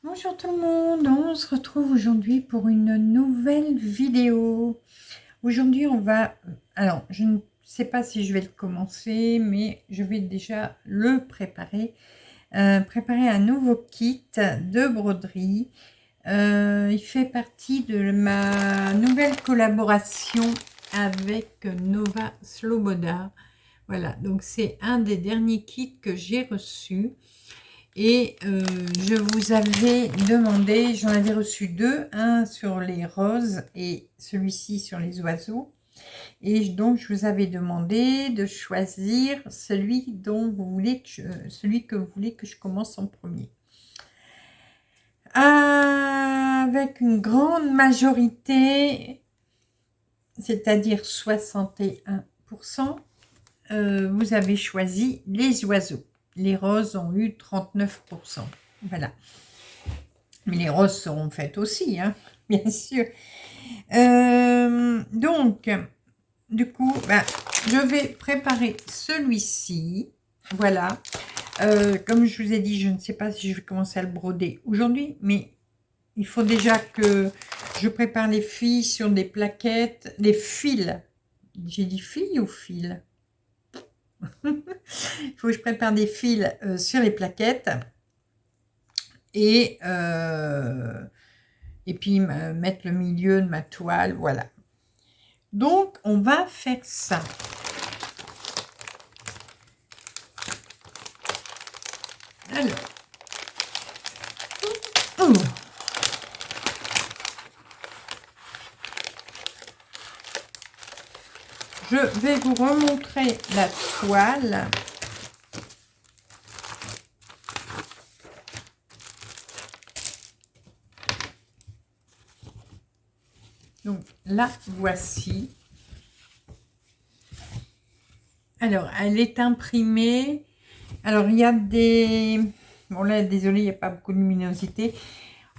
Bonjour tout le monde, on se retrouve aujourd'hui pour une nouvelle vidéo. Aujourd'hui on va, alors je ne sais pas si je vais le commencer, mais je vais déjà le préparer. Préparer un nouveau kit de broderie. Il fait partie de ma nouvelle collaboration avec Nova Sloboda. Voilà, donc c'est un des derniers kits que j'ai reçu. Et je vous avais demandé, j'en avais reçu deux, un sur les roses et celui-ci sur les oiseaux. Et donc je vous avais demandé de choisir celui dont vous voulez celui que vous voulez que je commence en premier. Avec une grande majorité, c'est-à-dire 61%, vous avez choisi les oiseaux. Les roses ont eu 39%. Voilà. Mais les roses seront faites aussi, hein, bien sûr. Donc, du coup, je vais préparer celui-ci. Voilà. Comme je vous ai dit, je ne sais pas si je vais commencer à le broder aujourd'hui, mais il faut déjà que je prépare les filles sur des plaquettes, les fils. J'ai dit filles ou fils? Il faut que je prépare des fils sur les plaquettes et puis mettre le milieu de ma toile, voilà. Donc on va faire ça. Alors, je vais vous remontrer la toile. Donc la voici. Alors, elle est imprimée. Alors, il y a des... Bon là, désolé, il n'y a pas beaucoup de luminosité.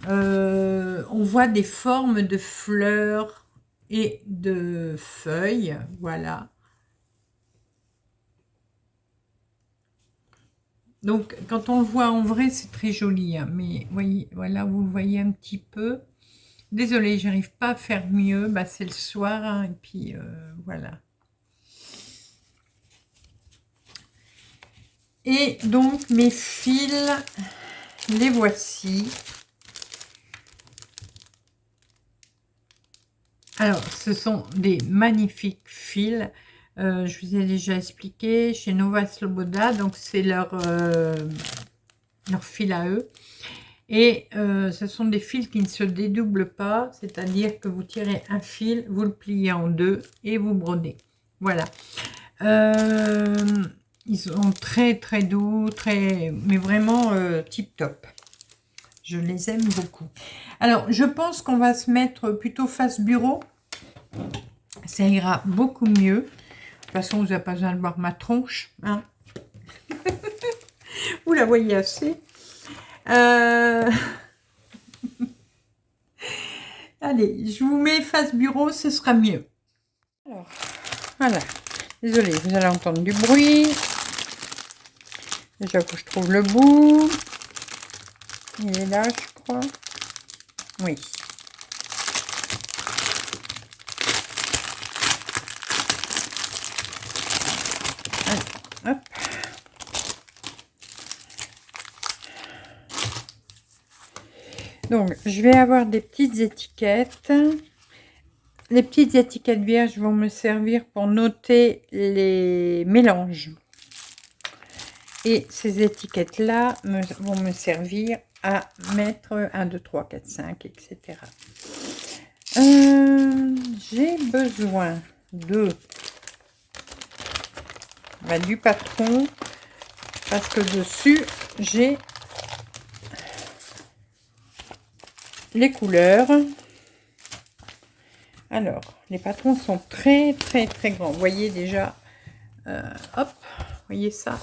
On voit des formes de fleurs et de feuilles. Voilà. Donc, quand on le voit en vrai, c'est très joli. Hein, mais voyez, voilà, vous le voyez un petit peu. Désolée, j'arrive pas à faire mieux. Bah, c'est le soir. Hein, et puis, voilà. Et donc, mes fils, les voici. Alors, ce sont des magnifiques fils. Je vous ai déjà expliqué chez Nova Sloboda. Donc, c'est leur fil à eux. Et ce sont des fils qui ne se dédoublent pas. C'est-à-dire que vous tirez un fil, vous le pliez en deux et vous brodez. Voilà. Ils sont très très doux, mais vraiment tip top. Je les aime beaucoup. Alors, je pense qu'on va se mettre plutôt face bureau. Ça ira beaucoup mieux. De toute façon, vous n'avez pas besoin de voir ma tronche. Hein. Vous la voyez assez. Allez, je vous mets face bureau, ce sera mieux. Alors, voilà. Désolée, vous allez entendre du bruit. Déjà que je trouve le bout. Il est là, je crois. Oui. Allez, hop. Donc, je vais avoir des petites étiquettes. Les petites étiquettes vierges vont me servir pour noter les mélanges. Et ces étiquettes-là vont me servir à mettre 1, 2, 3, 4, 5, etc. J'ai besoin de du patron parce que dessus, j'ai les couleurs. Alors, les patrons sont très grands. Vous voyez déjà, hop, vous voyez ça.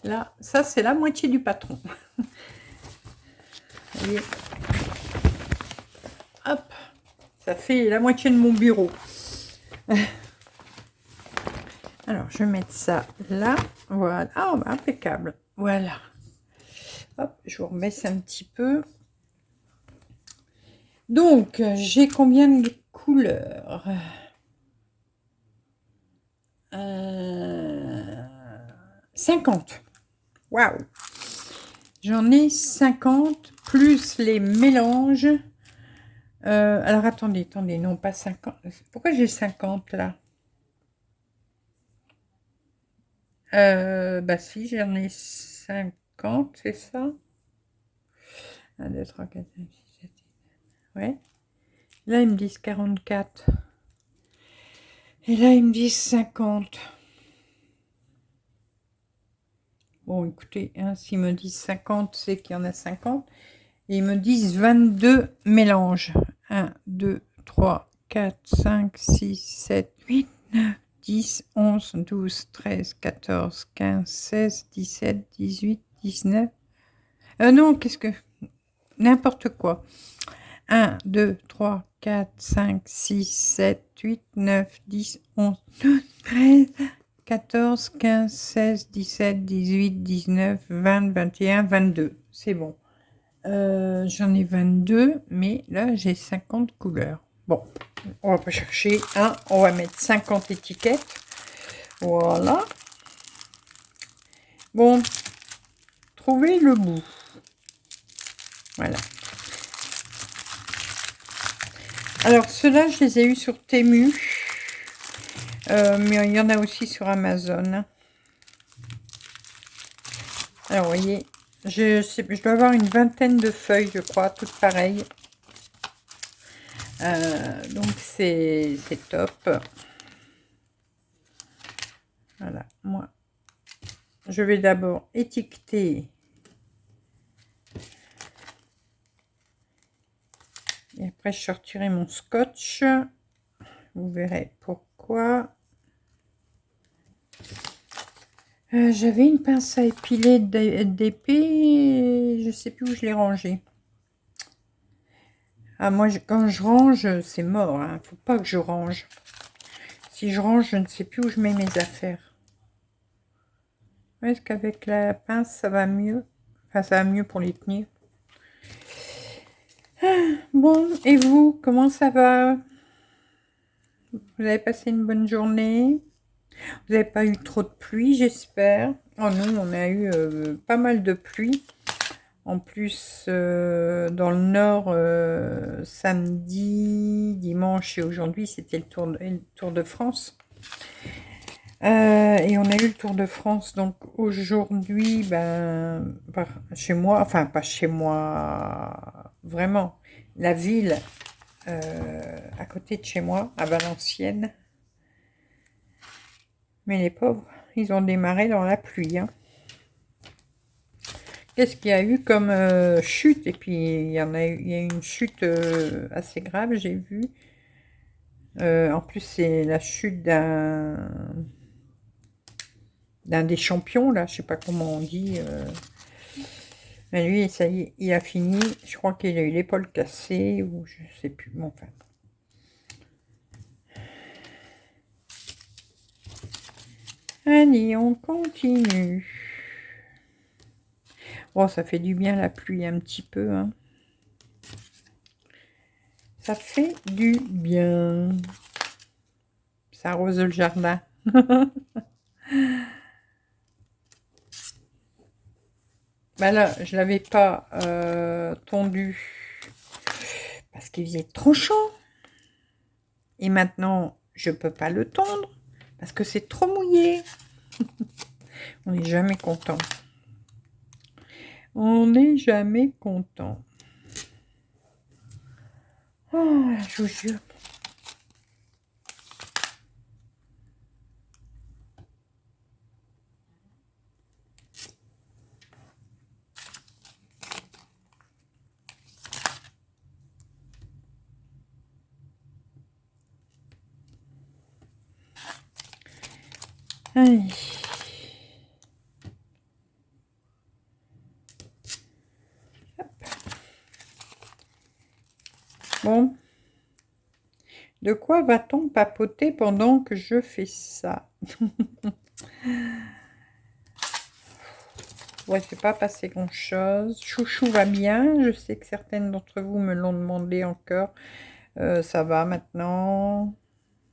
Là, ça c'est la moitié du patron. Vous voyez, hop, ça fait la moitié de mon bureau. Alors, je vais mettre ça là. Voilà, oh, bah, impeccable. Voilà. Hop, je vous rebaisse un petit peu. Donc, j'ai combien de couleurs? 50. Waouh! J'en ai 50 plus les mélanges. Alors, attendez, non, pas 50. Pourquoi j'ai 50 là? Bah si, j'en ai 50, c'est ça? 1, 2, 3, 4, 5, 6, 7, 8. Ouais. Là, ils me disent 44. Et là, ils me disent 50. Bon, écoutez, hein, s'ils me disent 50, c'est qu'il y en a 50. Et ils me disent 22 mélanges. 1, 2, 3, 4, 5, 6, 7, 8, 9, 10, 11, 12, 13, 14, 15, 16, 17, 18, 19. Non, qu'est-ce que... N'importe quoi. 1, 2, 3, 4, 5, 6, 7, 8, 9, 10, 11, 12, 13, 14, 15, 16, 17, 18, 19, 20, 21, 22. C'est bon. J'en ai 22, mais là, j'ai 50 couleurs. Bon, on va pas chercher. On va mettre 50 étiquettes. Voilà. Bon, trouvez le bout. Voilà. Alors, ceux-là, je les ai eus sur Temu. Mais il y en a aussi sur Amazon. Alors, vous voyez, je dois avoir une vingtaine de feuilles, je crois, toutes pareilles. Donc, c'est top. Voilà, moi, je vais d'abord étiqueter. Et après, je sortirai mon scotch. Vous verrez pourquoi. J'avais une pince à épiler d'épée. Je ne sais plus où je l'ai rangée. Ah, moi, quand je range, c'est mort. Hein. Faut pas que je range. Si je range, je ne sais plus où je mets mes affaires. Est-ce qu'avec la pince, ça va mieux? Enfin, ça va mieux pour les tenir. Bon, et vous, comment ça va? Vous avez passé une bonne journée? Vous n'avez pas eu trop de pluie, j'espère. Oh non, on a eu pas mal de pluie. En plus, dans le nord, samedi, dimanche et aujourd'hui, c'était le Tour de France. Et on a eu le Tour de France, donc aujourd'hui, ben, chez moi, enfin pas chez moi, vraiment, la ville à côté de chez moi, à Valenciennes. Mais les pauvres, ils ont démarré dans la pluie. Hein. Qu'est-ce qu'il y a eu comme chute? Et puis, il y a eu une chute assez grave, j'ai vu. En plus, c'est la chute d'un des champions, là, je sais pas comment on dit. Mais lui, ça y est, il a fini. Je crois qu'il a eu l'épaule cassée, ou je sais plus. Bon, enfin. Allez, on continue. Bon, ça fait du bien la pluie un petit peu. Hein. Ça fait du bien. Ça arrose le jardin. Bah là, je l'avais pas tondu parce qu'il faisait trop chaud. Et maintenant, je peux pas le tondre parce que c'est trop mouillé. On n'est jamais content. On n'est jamais content. Oh, je vous jure. Allez. Bon. De quoi va-t-on papoter pendant que je fais ça? Ouais, c'est pas passé grand-chose. Chouchou va bien. Je sais que certaines d'entre vous me l'ont demandé encore. Ça va maintenant.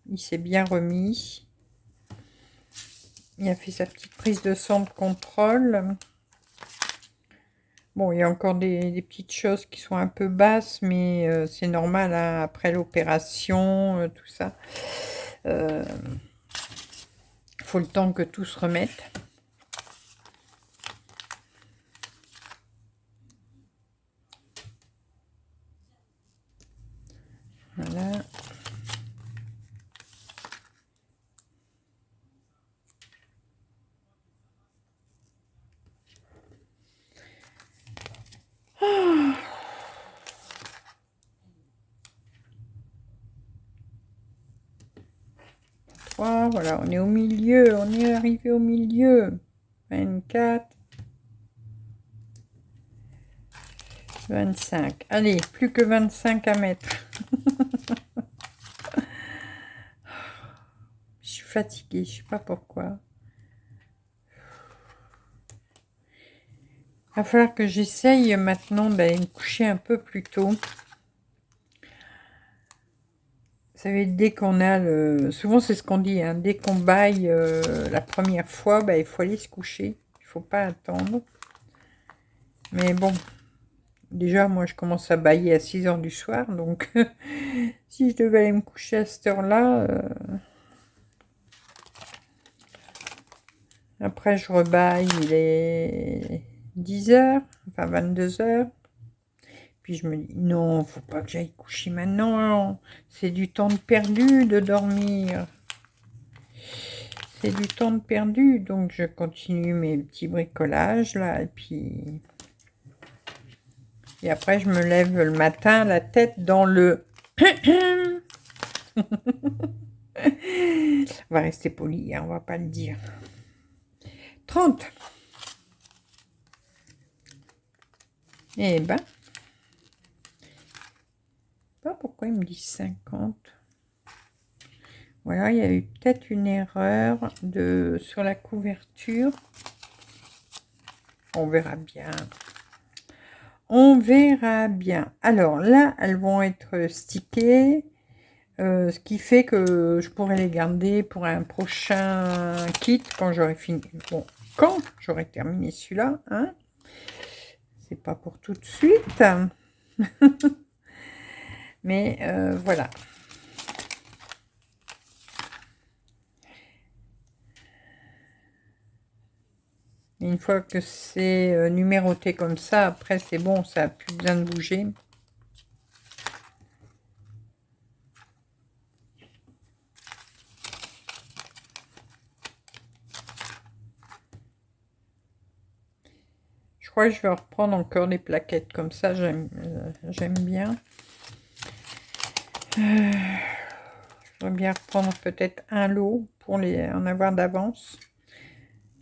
Il s'est bien remis. Il a fait sa petite prise de sang de contrôle. Bon, il y a encore des petites choses qui sont un peu basses, mais c'est normal, hein, après l'opération, tout ça. Faut le temps que tout se remette. Voilà. Voilà, on est au milieu, on est arrivé au milieu. 24. 25. Allez, plus que 25 à mettre. Je suis fatiguée, je sais pas pourquoi. Il va falloir que j'essaye maintenant d'aller me coucher un peu plus tôt. Vous savez, dès qu'on a le... Souvent, c'est ce qu'on dit, hein, dès qu'on baille la première fois, bah, il faut aller se coucher. Il faut pas attendre. Mais bon, déjà, moi, je commence à bailler à 6 h du soir. Donc, si je devais aller me coucher à cette heure-là... Après, je rebaille, il est 10 h, enfin 22 h. Puis je me dis, non, faut pas que j'aille coucher maintenant. C'est du temps de perdu de dormir. C'est du temps de perdu. Donc, je continue mes petits bricolages, là. Et après, je me lève le matin, la tête dans le... On va rester poli, hein, on va pas le dire. 30. Eh ben... Pas pourquoi il me dit 50. Voilà, il y a eu peut-être une erreur sur la couverture. On verra bien. On verra bien. Alors là, elles vont être stickées. Ce qui fait que je pourrais les garder pour un prochain kit quand j'aurai fini. Bon, quand j'aurai terminé celui-là, hein. C'est pas pour tout de suite. Mais voilà. Et une fois que c'est numéroté comme ça, après c'est bon, ça n'a plus besoin de bouger. Je crois que je vais reprendre encore des plaquettes comme ça, j'aime bien. Je voudrais bien reprendre peut-être un lot pour en avoir d'avance.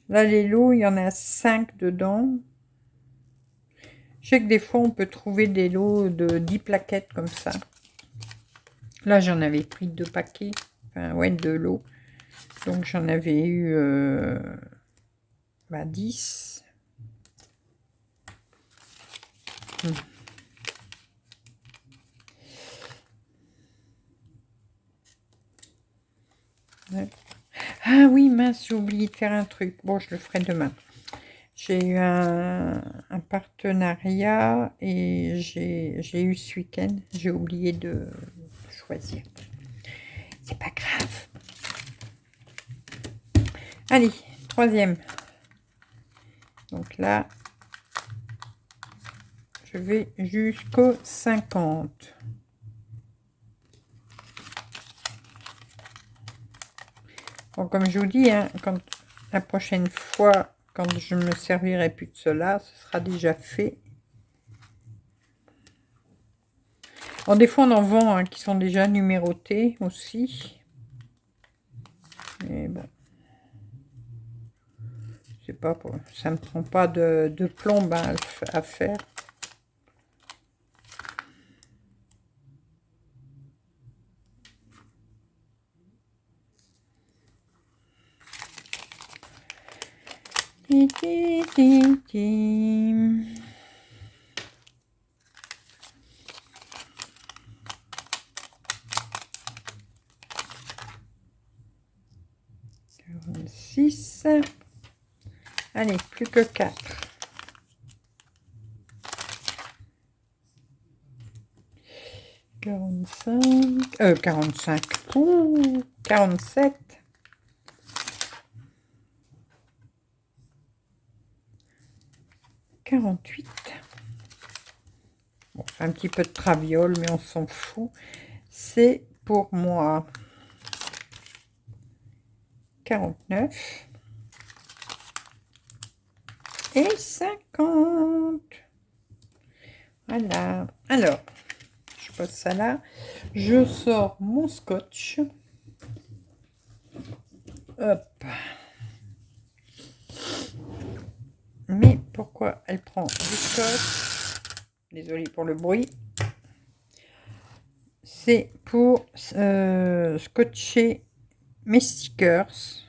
Là, les lots, il y en a 5 dedans. Je sais que des fois, on peut trouver des lots de 10 plaquettes comme ça. Là, j'en avais pris 2 paquets. Enfin, ouais, 2 lots. Donc, j'en avais eu 10. Ouais. Ah oui, mince, j'ai oublié de faire un truc. Bon, je le ferai demain. J'ai eu un partenariat et j'ai eu ce week-end. J'ai oublié de choisir. C'est pas grave. Allez, 3e. Donc là, je vais jusqu'au 50. Bon, comme je vous dis, hein, quand la prochaine fois, quand je ne me servirai plus de cela, ce sera déjà fait. Bon, des fois, on en vend hein, qui sont déjà numérotés aussi. Mais bon. C'est pas pour, ça me prend pas de plomb à faire. Six. Allez, plus que 4. 45. Ouh, 47. 48. Bon, un petit peu de traviole, mais on s'en fout. C'est pour moi. 49. Et 50. Voilà. Alors, je pose ça là. Je sors mon scotch. Hop. Mais pourquoi elle prend du scotch? Désolée pour le bruit. C'est pour scotcher mes stickers.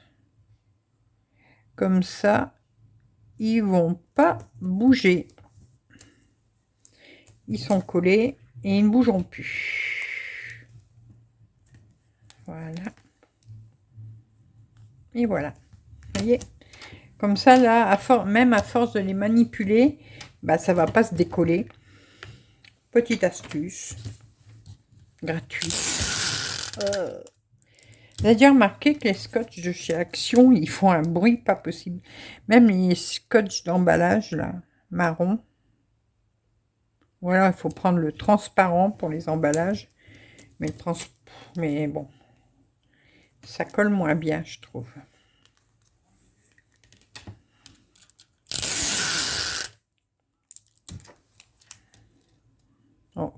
Comme ça, ils vont pas bouger. Ils sont collés et ils ne bougeront plus. Voilà. Et voilà. Vous voyez? Comme ça, là, même à force de les manipuler, bah, ça va pas se décoller. Petite astuce gratuite. D'ailleurs, remarquez que les scotch de chez Action, ils font un bruit pas possible. Même les scotch d'emballage, là, marron. Voilà, il faut prendre le transparent pour les emballages. Mais bon, ça colle moins bien, je trouve. Oh.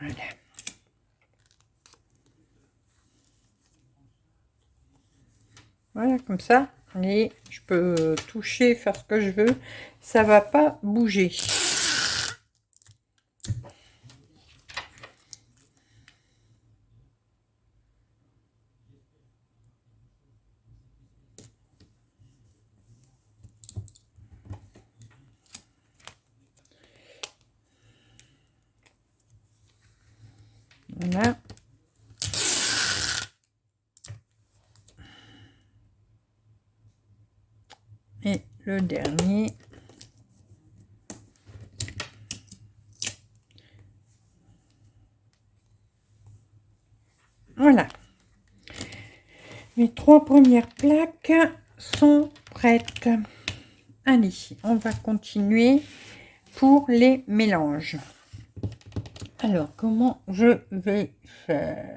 Voilà. Voilà, comme ça. Et je peux toucher, faire ce que je veux. Ça va pas bouger. Voilà. Et le dernier. Voilà. Mes 3 premières plaques sont prêtes. Allez, on va continuer pour les mélanges. Alors, comment je vais faire?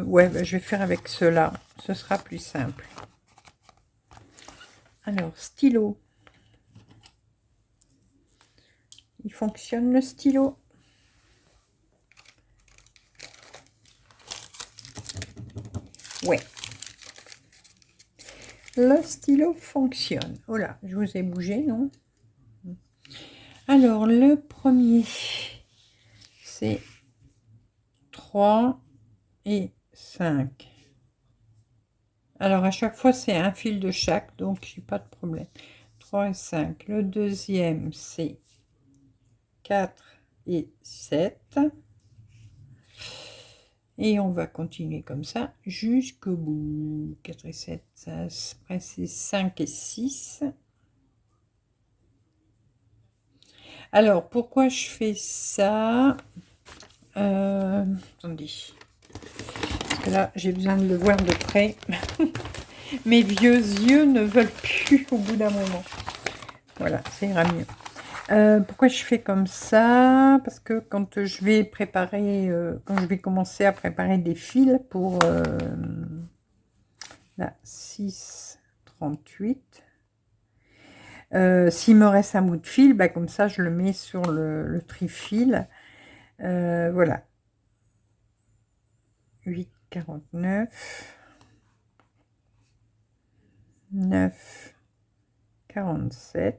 Ouais, bah, je vais faire avec cela. Ce sera plus simple. Alors, stylo. Il fonctionne le stylo? Ouais. Le stylo fonctionne. Oh là, je vous ai bougé, non? Alors, le premier, c'est 3 et 5. Alors, à chaque fois, c'est un fil de chaque, donc je n'ai pas de problème. 3 et 5. Le deuxième, c'est 4 et 7. Et on va continuer comme ça jusqu'au bout. 4 et 7, ça, après c'est 5 et 6. Alors, pourquoi je fais ça? Attendez. Parce que là, j'ai besoin de le voir de près. Mes vieux yeux ne veulent plus au bout d'un moment. Voilà, ça ira mieux. Pourquoi je fais comme ça? Parce que quand je vais préparer, quand je vais commencer à préparer des fils pour la 6,38, S'il me reste un bout de fil, bah, comme ça, je le mets sur le tri-fil. Voilà. 8,49. 9,47.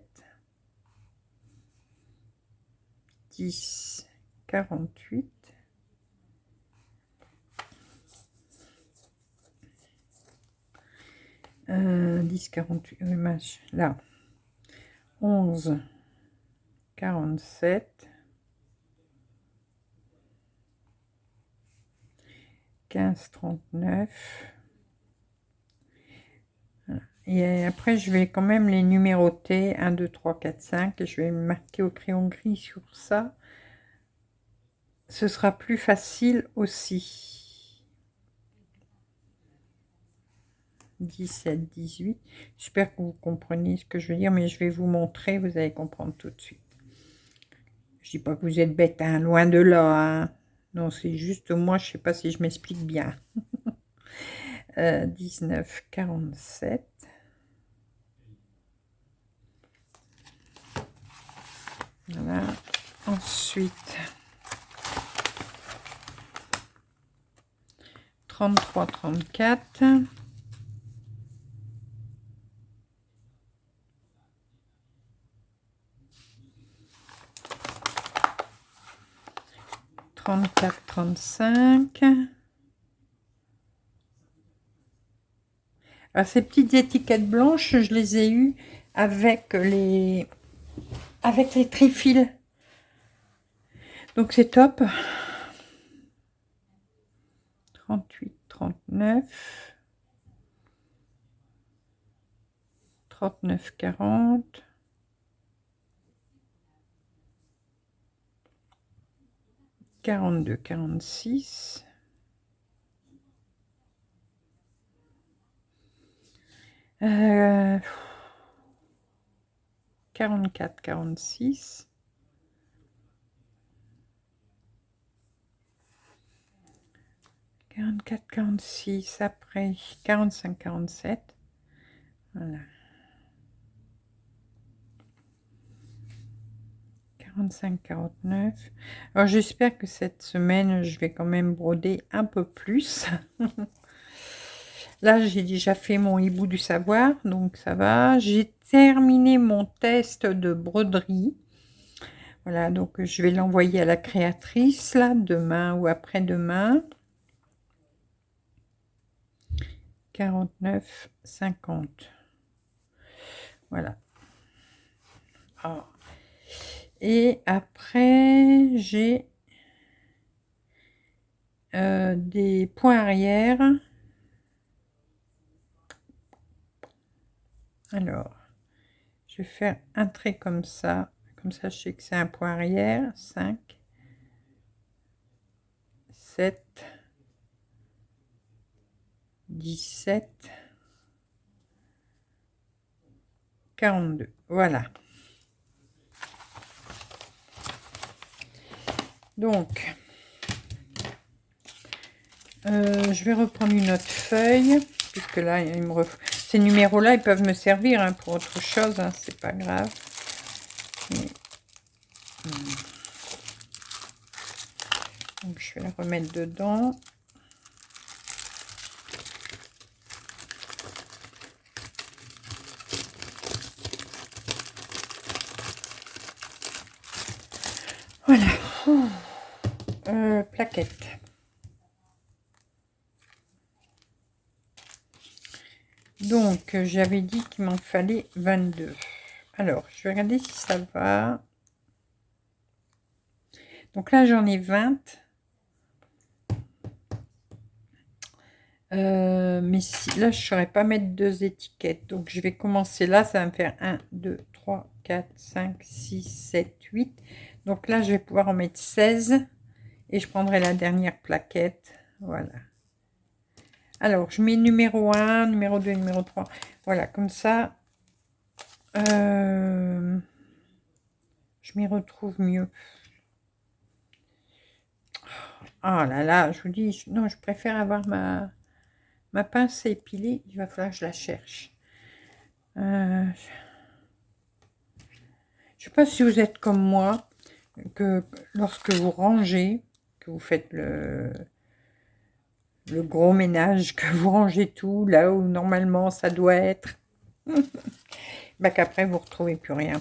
10,48. 10,48. Oui, là. 11,47. 15,39. Et après, je vais quand même les numéroter. 1, 2, 3, 4, 5. Et je vais marquer au crayon gris sur ça. Ce sera plus facile aussi. 17, 18. J'espère que vous comprenez ce que je veux dire, mais je vais vous montrer, vous allez comprendre tout de suite. Je dis pas que vous êtes bête, hein, loin de là. Hein. Non, c'est juste moi, je sais pas si je m'explique bien. 19, 47. Voilà. Ensuite, 33, 34. 34, 35. Alors, ces petites étiquettes blanches, je les ai eues avec les trifils. Donc, c'est top. 38, 39. 39, 40. 42, 46. 44, 46. 44, 46. Après, 45, 47. Voilà. 45, 49. Alors, j'espère que cette semaine, je vais quand même broder un peu plus. Là, j'ai déjà fait mon hibou du savoir, donc ça va. J'ai terminé mon test de broderie. Voilà, donc je vais l'envoyer à la créatrice, là, demain ou après-demain. 49, 50. Voilà. Ah. Et après, j'ai des points arrière. Alors, je vais faire un trait comme ça. Comme ça, je sais que c'est un point arrière. 5, 7, 17, 42. Voilà. Donc, je vais reprendre une autre feuille, puisque là, ces numéros-là, ils peuvent me servir hein, pour autre chose, hein, c'est pas grave. Mais, donc, je vais la remettre dedans. Voilà. Plaquette. Donc, j'avais dit qu'il m'en fallait 22. Alors, je vais regarder si ça va. Donc là, j'en ai 20. Mais si, là, je ne saurais pas mettre 2 étiquettes. Donc, je vais commencer là. Ça va me faire 1, 2, 3, 4, 5, 6, 7, 8. Donc là, je vais pouvoir en mettre 16. Et je prendrai la dernière plaquette. Voilà. Alors, je mets numéro 1, numéro 2, numéro 3. Voilà, comme ça, je m'y retrouve mieux. Ah là là, je vous dis, non, je préfère avoir ma pince à épiler. Il va falloir que je la cherche. Je sais pas si vous êtes comme moi, que lorsque vous rangez, que vous faites le gros ménage, que vous rangez tout là où normalement ça doit être, bah qu'après vous retrouvez plus rien.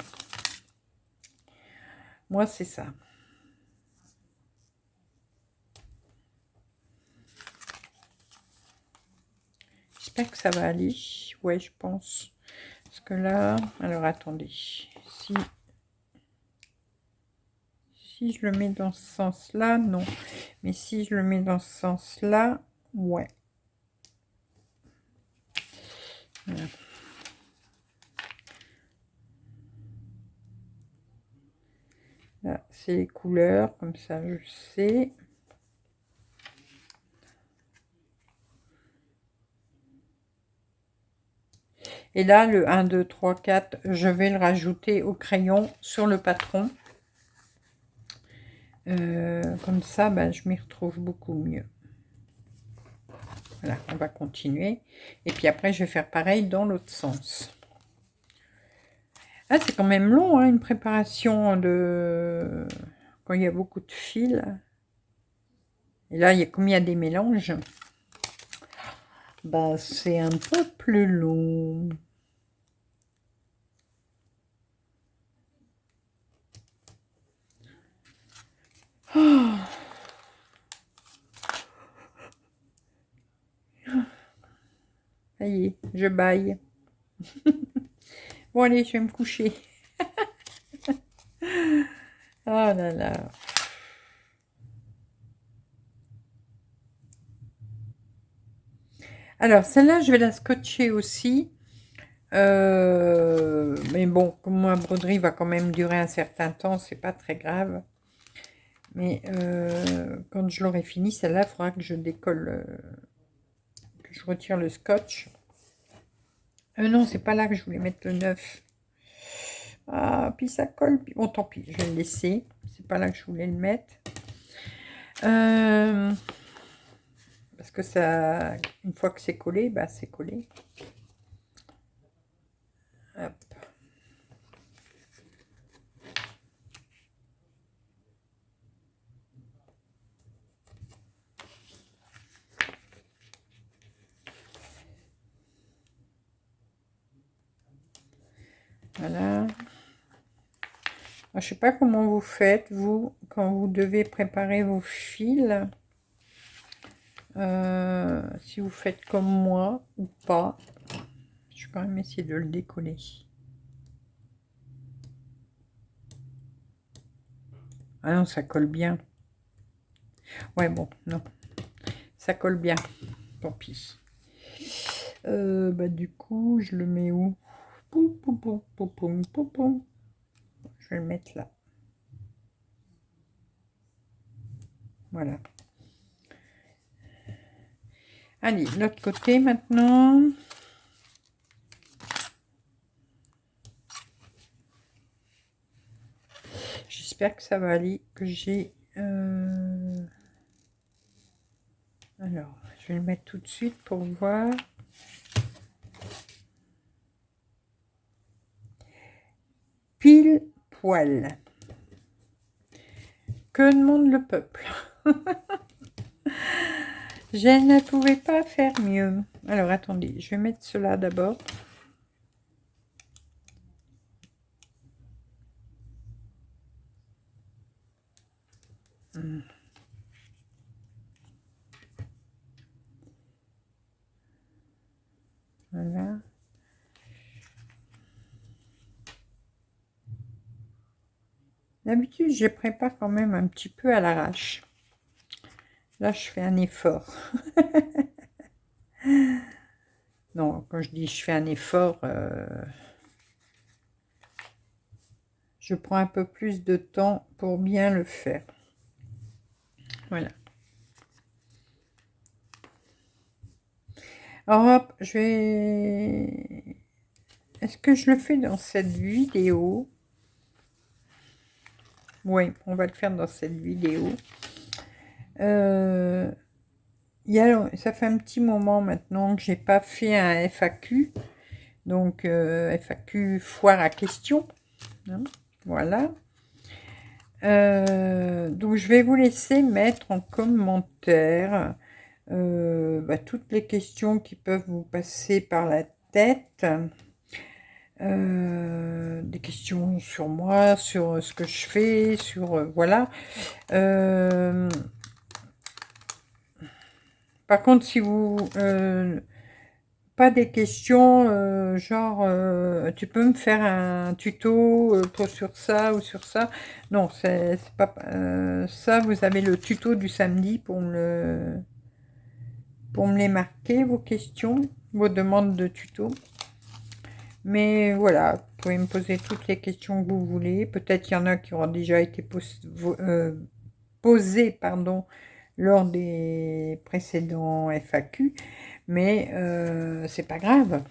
Moi, c'est ça. J'espère que ça va aller. Ouais, je pense. Parce que là, alors attendez. Si je le mets dans ce sens-là, non. Mais si je le mets dans ce sens-là, ouais. Voilà. Là, c'est les couleurs, comme ça, je sais. Et là, le 1, 2, 3, 4, je vais le rajouter au crayon sur le patron. Comme ça, bah, je m'y retrouve beaucoup mieux. Voilà, on va continuer. Et puis après, je vais faire pareil dans l'autre sens. Ah, c'est quand même long, hein, une préparation de... quand il y a beaucoup de fils. Et là, comme il y a des mélanges, bah, c'est un peu plus long. Oh. Ça y est, je baille. Bon, allez, je vais me coucher. Oh là là. Alors, celle-là, je vais la scotcher aussi. Mais bon, comme ma broderie va quand même durer un certain temps, c'est pas très grave. Mais quand je l'aurai fini, celle-là, il faudra que je décolle, que je retire le scotch. Non, c'est pas là que je voulais mettre le 9. Ah, puis ça colle. Bon, tant pis, je vais le laisser. C'est pas là que je voulais le mettre. Parce que ça, une fois que c'est collé, bah c'est collé. Hop. Voilà. Je sais pas comment vous faites, vous, quand vous devez préparer vos fils. Si vous faites comme moi ou pas. Je vais quand même essayer de le décoller. Ah non, ça colle bien. Ouais, bon, non. Ça colle bien. Tant pis. Bah, du coup, je le mets où? Je vais le mettre là. Voilà. Allez, l'autre côté maintenant. J'espère que ça va aller, que j'ai... Alors, je vais le mettre tout de suite pour voir. Pile poil. Que demande le peuple? Je ne pouvais pas faire mieux. Alors, attendez, je vais mettre cela d'abord. Voilà. D'habitude, je prépare quand même un petit peu à l'arrache. Là, je fais un effort. Non, quand je dis je fais un effort, je prends un peu plus de temps pour bien le faire. Voilà. Alors, hop, je vais... Est-ce que je le fais dans cette vidéo? Oui, on va le faire dans cette vidéo. Ça fait un petit moment maintenant que j'ai pas fait un FAQ. Donc, FAQ foire à questions. Hein, Voilà. Donc, je vais vous laisser mettre en commentaire toutes les questions qui peuvent vous passer par la tête. Des questions sur moi, sur ce que je fais, sur... voilà. Par contre, si vous... pas des questions genre tu peux me faire un tuto sur ça ou sur ça. Non, c'est pas ça. Vous avez le tuto du samedi pour me les marquer, vos questions, vos demandes de tuto. Mais voilà, vous pouvez me poser toutes les questions que vous voulez. Peut-être qu'il y en a qui auront déjà été posées, pardon, lors des précédents FAQ, mais c'est pas grave.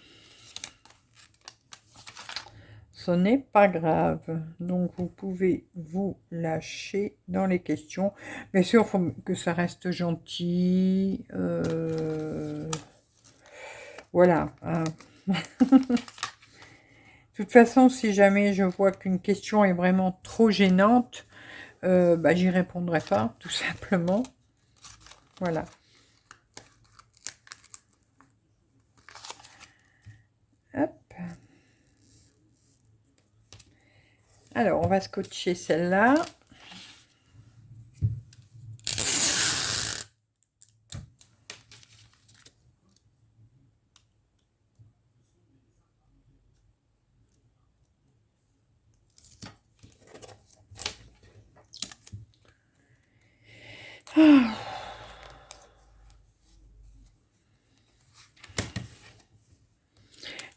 Ce n'est pas grave. Donc, vous pouvez vous lâcher dans les questions. Bien sûr, il faut que ça reste gentil. Voilà. Hein. De toute façon, si jamais je vois qu'une question est vraiment trop gênante, j'y répondrai pas, tout simplement. Voilà. Hop. Alors, on va scotcher celle-là. Ah.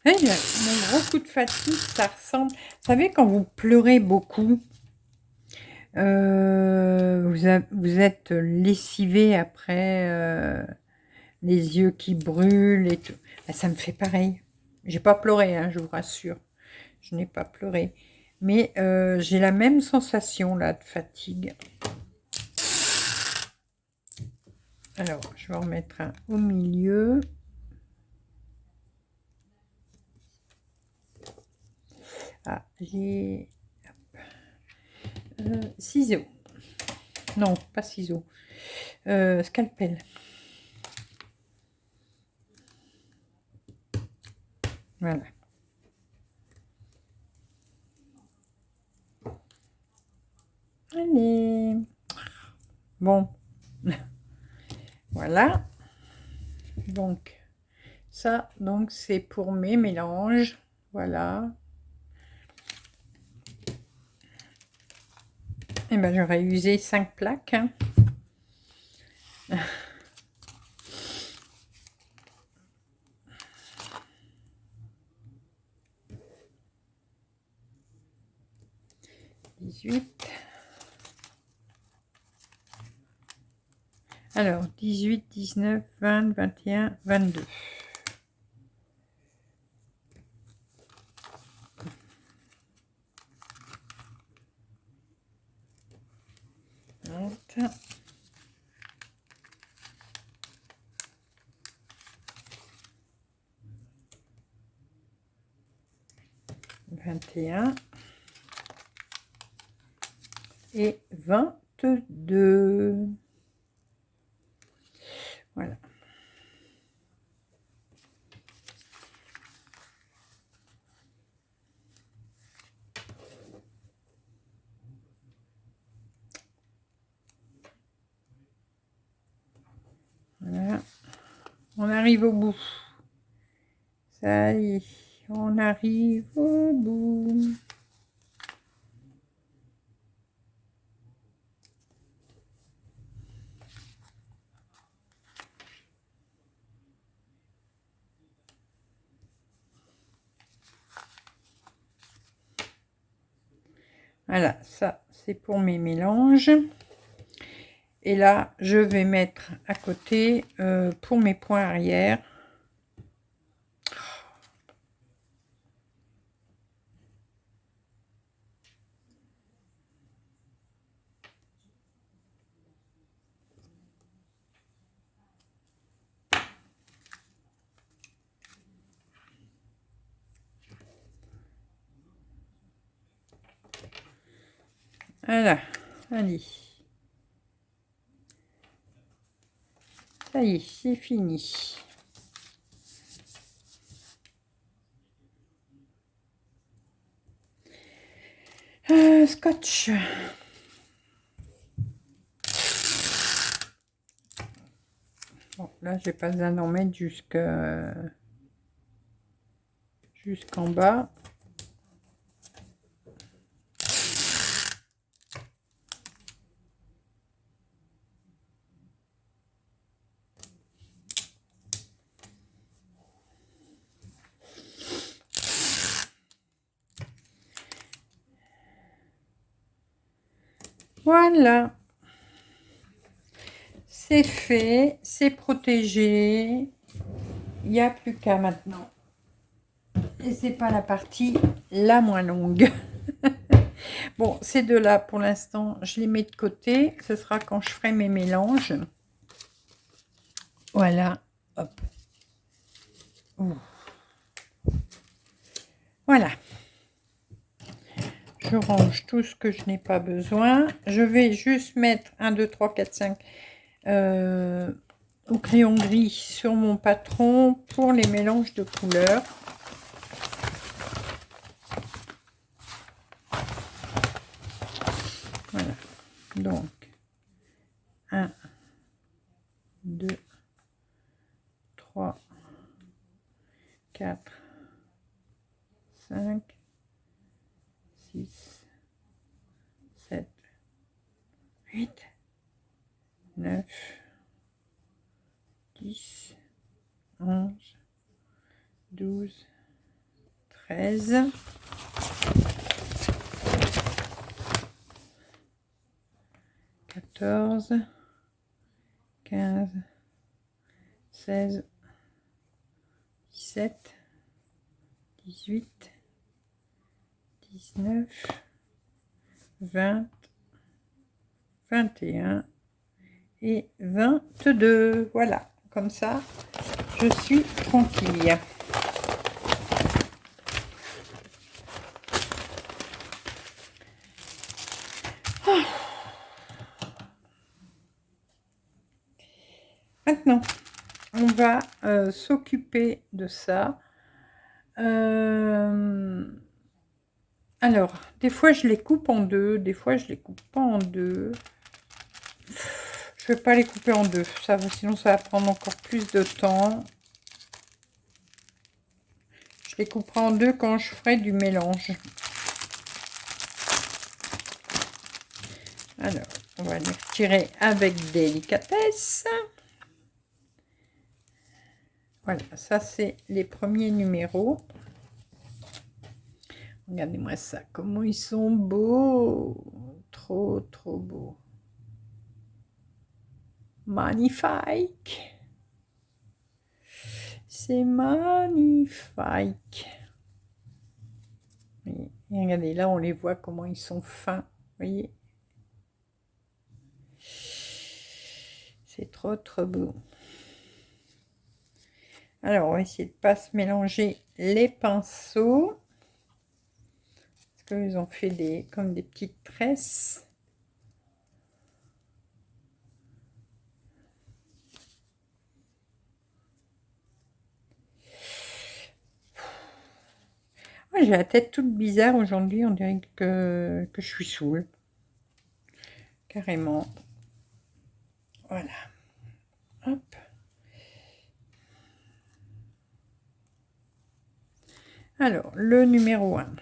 Mon gros coup de fatigue, ça ressemble... Vous savez, quand vous pleurez beaucoup, vous êtes lessivé après, les yeux qui brûlent et tout. Ça me fait pareil. J'ai pas pleuré, hein, je vous rassure. Je n'ai pas pleuré. Mais j'ai la même sensation là de fatigue. Alors, je vais en remettre un au milieu. Ah, j'ai... ciseaux. Non, pas ciseaux. Scalpel. Voilà. Allez. Bon. Voilà. Donc, ça, donc c'est pour mes mélanges. Voilà. Et ben, j'aurais usé 5 plaques. Hein. 18. Alors, 18, 19, 20, 21, 22. Hop. 21 et 22. Voilà. Voilà. On arrive au bout. Ça y est, on arrive au bout. Voilà, ça c'est pour mes mélanges. Et là, je vais mettre à côté pour mes points arrière. Voilà, allez. Ça y est, c'est fini. Scotch. Bon, là, j'ai pas besoin d'en mettre jusqu'en bas. Voilà. C'est fait, c'est protégé. Il n'y a plus qu'à maintenant. Et c'est pas la partie la moins longue. Bon, ces deux-là, pour l'instant, je les mets de côté. Ce sera quand je ferai mes mélanges. Voilà. Hop. Ouh. Voilà. Je range tout ce que je n'ai pas besoin. Je vais juste mettre 1, 2, 3, 4, 5 au crayon gris sur mon patron pour les mélanges de couleurs. Voilà. Donc, 1, 2, 3, 4, 5, 6, 7, 8, 9, 10, 11, 12, 13, 14, 15, 16, 17, 18, 19, 20, 21 et 22. Voilà, comme ça, je suis tranquille. Maintenant, on va s'occuper de ça. Alors, des fois, je les coupe en deux, des fois, je les coupe pas en deux. Je vais pas les couper en deux, ça, sinon ça va prendre encore plus de temps. Je les couperai en deux quand je ferai du mélange. Alors, on va les retirer avec délicatesse. Voilà, ça c'est les premiers numéros. Regardez-moi ça, comment ils sont beaux. Trop, trop beaux. Magnifique. C'est magnifique. Et regardez, là on les voit comment ils sont fins. Vous voyez? C'est trop, trop beau. Alors, on va essayer de ne pas se mélanger les pinceaux. Parce qu'ils ont fait comme des petites tresses. J'ai la tête toute bizarre aujourd'hui. On dirait que je suis saoule. Carrément. Voilà. Hop. Alors, le numéro 1. Vous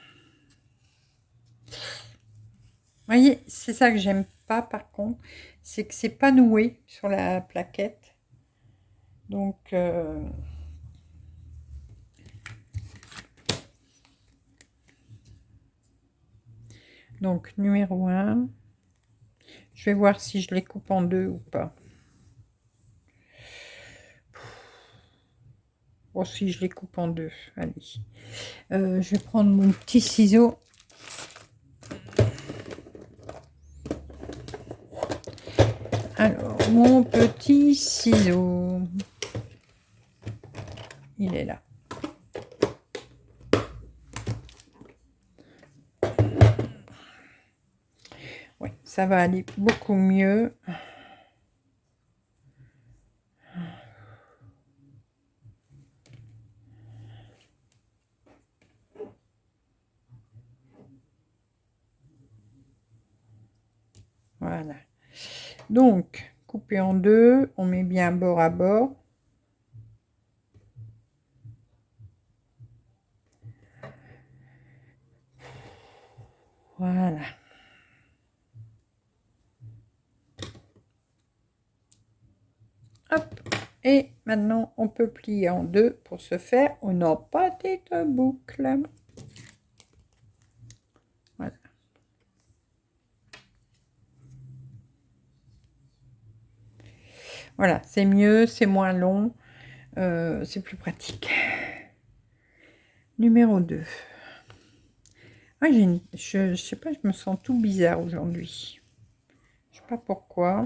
voyez, c'est ça que j'aime pas par contre. C'est que c'est pas noué sur la plaquette. Donc... Donc, numéro 1. Je vais voir si je les coupe en deux ou pas. Bon, si je les coupe en deux, allez. Je vais prendre mon petit ciseau. Alors, mon petit ciseau. Il est là. Oui, ça va aller beaucoup mieux. Voilà. Donc, coupé en deux, on met bien bord à bord. Voilà. Hop. Et maintenant, on peut plier en deux pour se faire une petite boucle. Voilà. Voilà, c'est mieux, c'est moins long, c'est plus pratique. Numéro 2. Ah, je sais pas, je me sens tout bizarre aujourd'hui. Je sais pas pourquoi.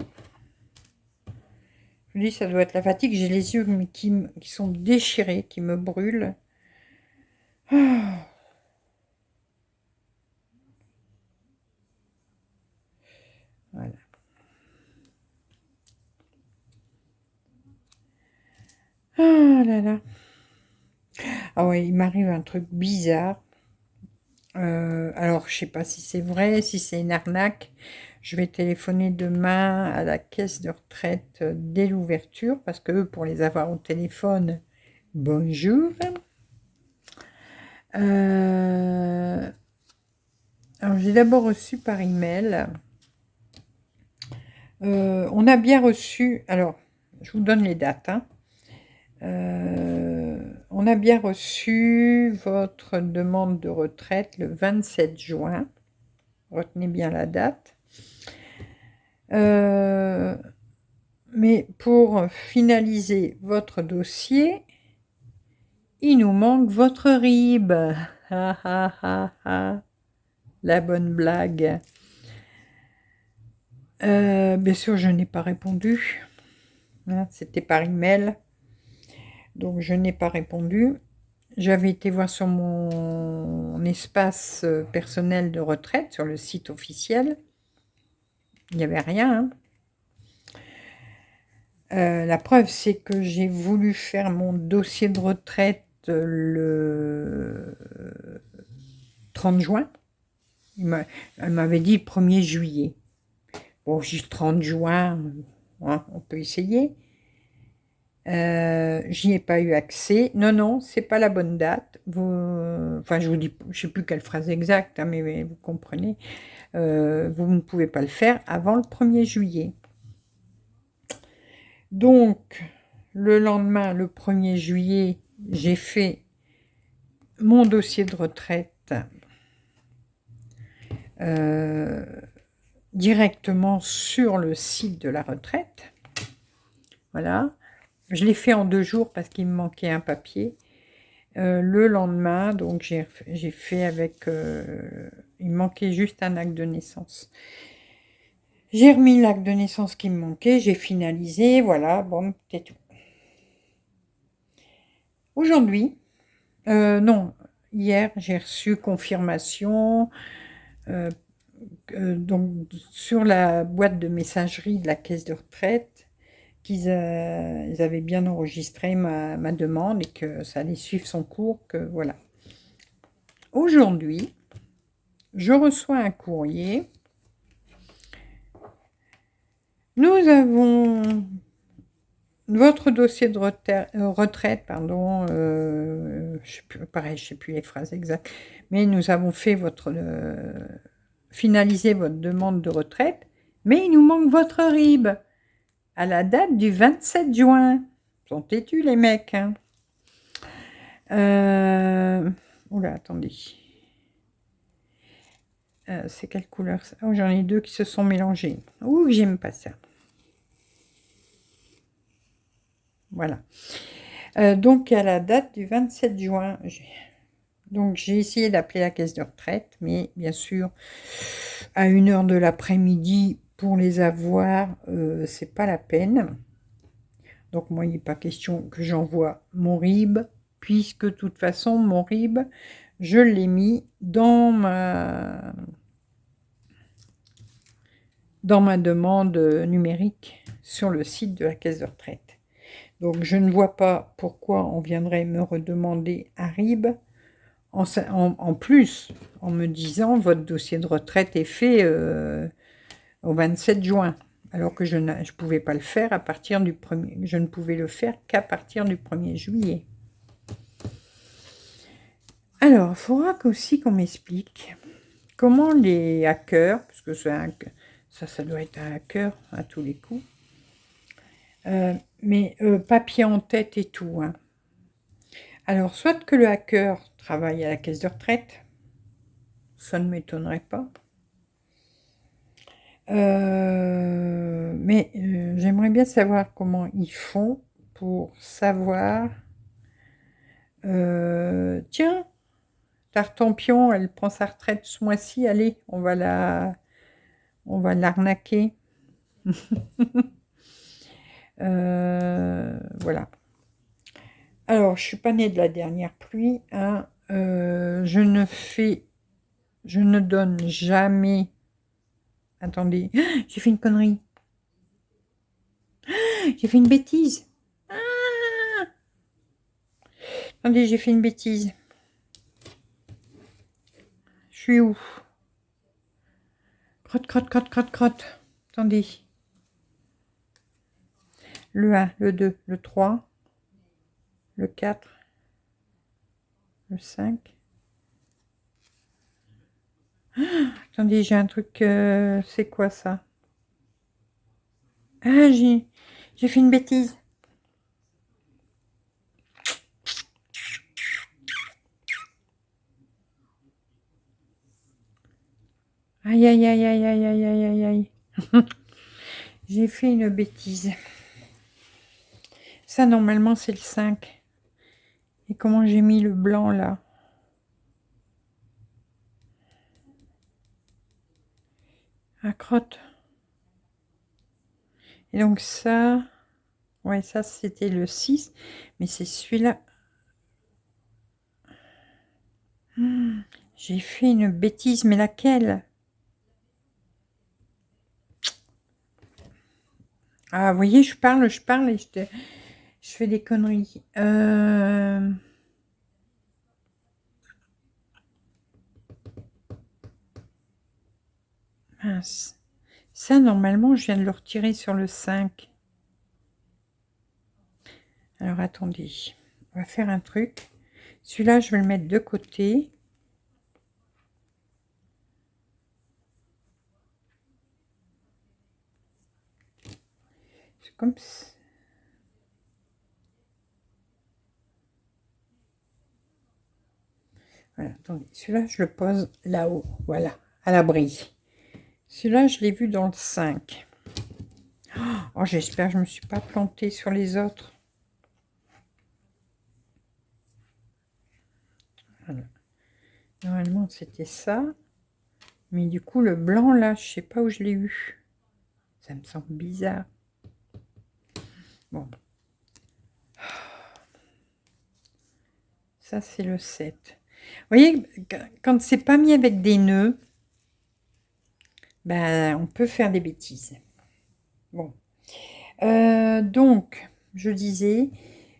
Je me dis, ça doit être la fatigue. J'ai les yeux qui sont déchirés, qui me brûlent. Ah. Voilà. Ah là là. Ah ouais, il m'arrive un truc bizarre. Alors, je sais pas si c'est vrai, si c'est une arnaque. Je vais téléphoner demain à la caisse de retraite dès l'ouverture, parce que eux, pour les avoir au téléphone, bonjour. Alors, j'ai d'abord reçu par email. On a bien reçu, alors, je vous donne les dates, hein. On a bien reçu votre demande de retraite le 27 juin. Retenez bien la date. Mais pour finaliser votre dossier, il nous manque votre RIB. Ha, ha, ha, ha. La bonne blague. Bien sûr, je n'ai pas répondu. Hein, c'était par email. Donc, je n'ai pas répondu. J'avais été voir sur mon espace personnel de retraite, sur le site officiel. Il n'y avait rien. Hein. La preuve, c'est que j'ai voulu faire mon dossier de retraite le 30 juin. Elle m'avait dit le 1er juillet. Bon, j'ai 30 juin, hein, on peut essayer. J'y ai pas eu accès. Non, non, c'est pas la bonne date. Enfin, je vous dis, je sais plus quelle phrase exacte, hein, mais vous comprenez. Vous ne pouvez pas le faire avant le 1er juillet. Donc, le lendemain, le 1er juillet, j'ai fait mon dossier de retraite directement sur le site de la retraite. Voilà. Je l'ai fait en 2 jours parce qu'il me manquait un papier. Le lendemain, donc j'ai fait avec... il me manquait juste un acte de naissance. J'ai remis l'acte de naissance qui me manquait, j'ai finalisé, voilà, bon, c'est tout. Aujourd'hui, non, hier, j'ai reçu confirmation, donc sur la boîte de messagerie de la caisse de retraite, qu'ils ils avaient bien enregistré ma demande et que ça allait suivre son cours, que voilà. Aujourd'hui, je reçois un courrier. Nous avons votre dossier de retraite, pardon, je sais plus, pareil, je sais plus les phrases exactes, mais nous avons fait finaliser votre demande de retraite, mais il nous manque votre RIB à la date du 27 juin. Ils sont têtus les mecs, hein. Oula, attendez. C'est quelle couleur ça? Oh, j'en ai 2 qui se sont mélangés. Ouh, j'aime pas ça. Voilà. Donc, à la date du 27 juin, j'ai essayé d'appeler la caisse de retraite, mais bien sûr, à 1h de l'après-midi, pour les avoir, c'est pas la peine. Donc, moi, il n'est pas question que j'envoie mon RIB, puisque de toute façon, mon RIB, je l'ai mis dans dans ma demande numérique sur le site de la caisse de retraite. Donc je ne vois pas pourquoi on viendrait me redemander un RIB en plus, en me disant votre dossier de retraite est fait au 27 juin, alors que je ne pouvais pas le faire à partir du 1er, je ne pouvais le faire qu'à partir du 1er juillet. Alors, il faudra aussi qu'on m'explique comment les hackers, parce que ça doit être un hacker à tous les coups, mais papier en tête et tout, hein. Alors, soit que le hacker travaille à la caisse de retraite, ça ne m'étonnerait pas. Mais j'aimerais bien savoir comment ils font pour savoir... tiens, Tartampion, elle prend sa retraite ce mois-ci, allez, on va l'arnaquer. Voilà. Alors, je suis pas née de la dernière pluie, hein. Je ne donne jamais... Attendez, j'ai fait une connerie. J'ai fait une bêtise. Attendez, j'ai fait une bêtise. Je suis où? Crotte, crotte, crotte, crotte, crotte. Attendez. Le 1, le 2, le 3, le 4, le 5. Attendez, j'ai un truc... c'est quoi ça? Ah, j'ai fait une bêtise. Aïe, aïe, aïe, aïe, aïe, aïe, aïe, aïe, aïe. J'ai fait une bêtise. Ça, normalement, c'est le 5. Et comment j'ai mis le blanc, là? Ah, crotte. Et donc ça... Ouais, ça, c'était le 6. Mais c'est celui-là. J'ai fait une bêtise, mais laquelle? Ah, vous voyez, je parle et je fais des conneries. Mince. Ça, normalement, je viens de le retirer sur le 5. Alors, attendez. On va faire un truc. Celui-là, je vais le mettre de côté. C'est comme ça. Voilà, attendez. Celui-là, je le pose là-haut. Voilà, à l'abri. Celui-là, je l'ai vu dans le 5. Oh, j'espère que je ne me suis pas plantée sur les autres. Voilà. Normalement, c'était ça. Mais du coup, le blanc, là, je sais pas où je l'ai eu. Ça me semble bizarre. Bon. Ça, c'est le 7. Vous voyez, quand c'est pas mis avec des nœuds, ben, on peut faire des bêtises. Bon. Donc, je disais,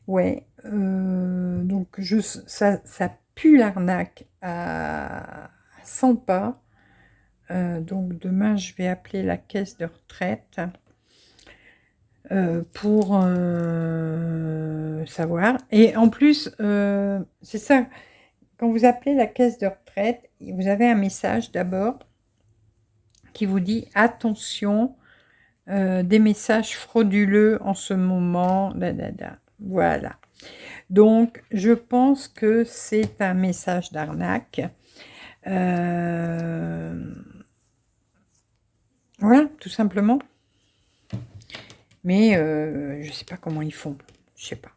ouais, donc ça pue l'arnaque à 100 pas. Donc, demain, je vais appeler la caisse de retraite pour savoir. Et en plus, c'est ça, quand vous appelez la caisse de retraite, vous avez un message d'abord qui vous dit « Attention ». Des messages frauduleux en ce moment, voilà. Donc, je pense que c'est un message d'arnaque. Voilà, tout simplement. Mais je ne sais pas comment ils font. Je sais pas.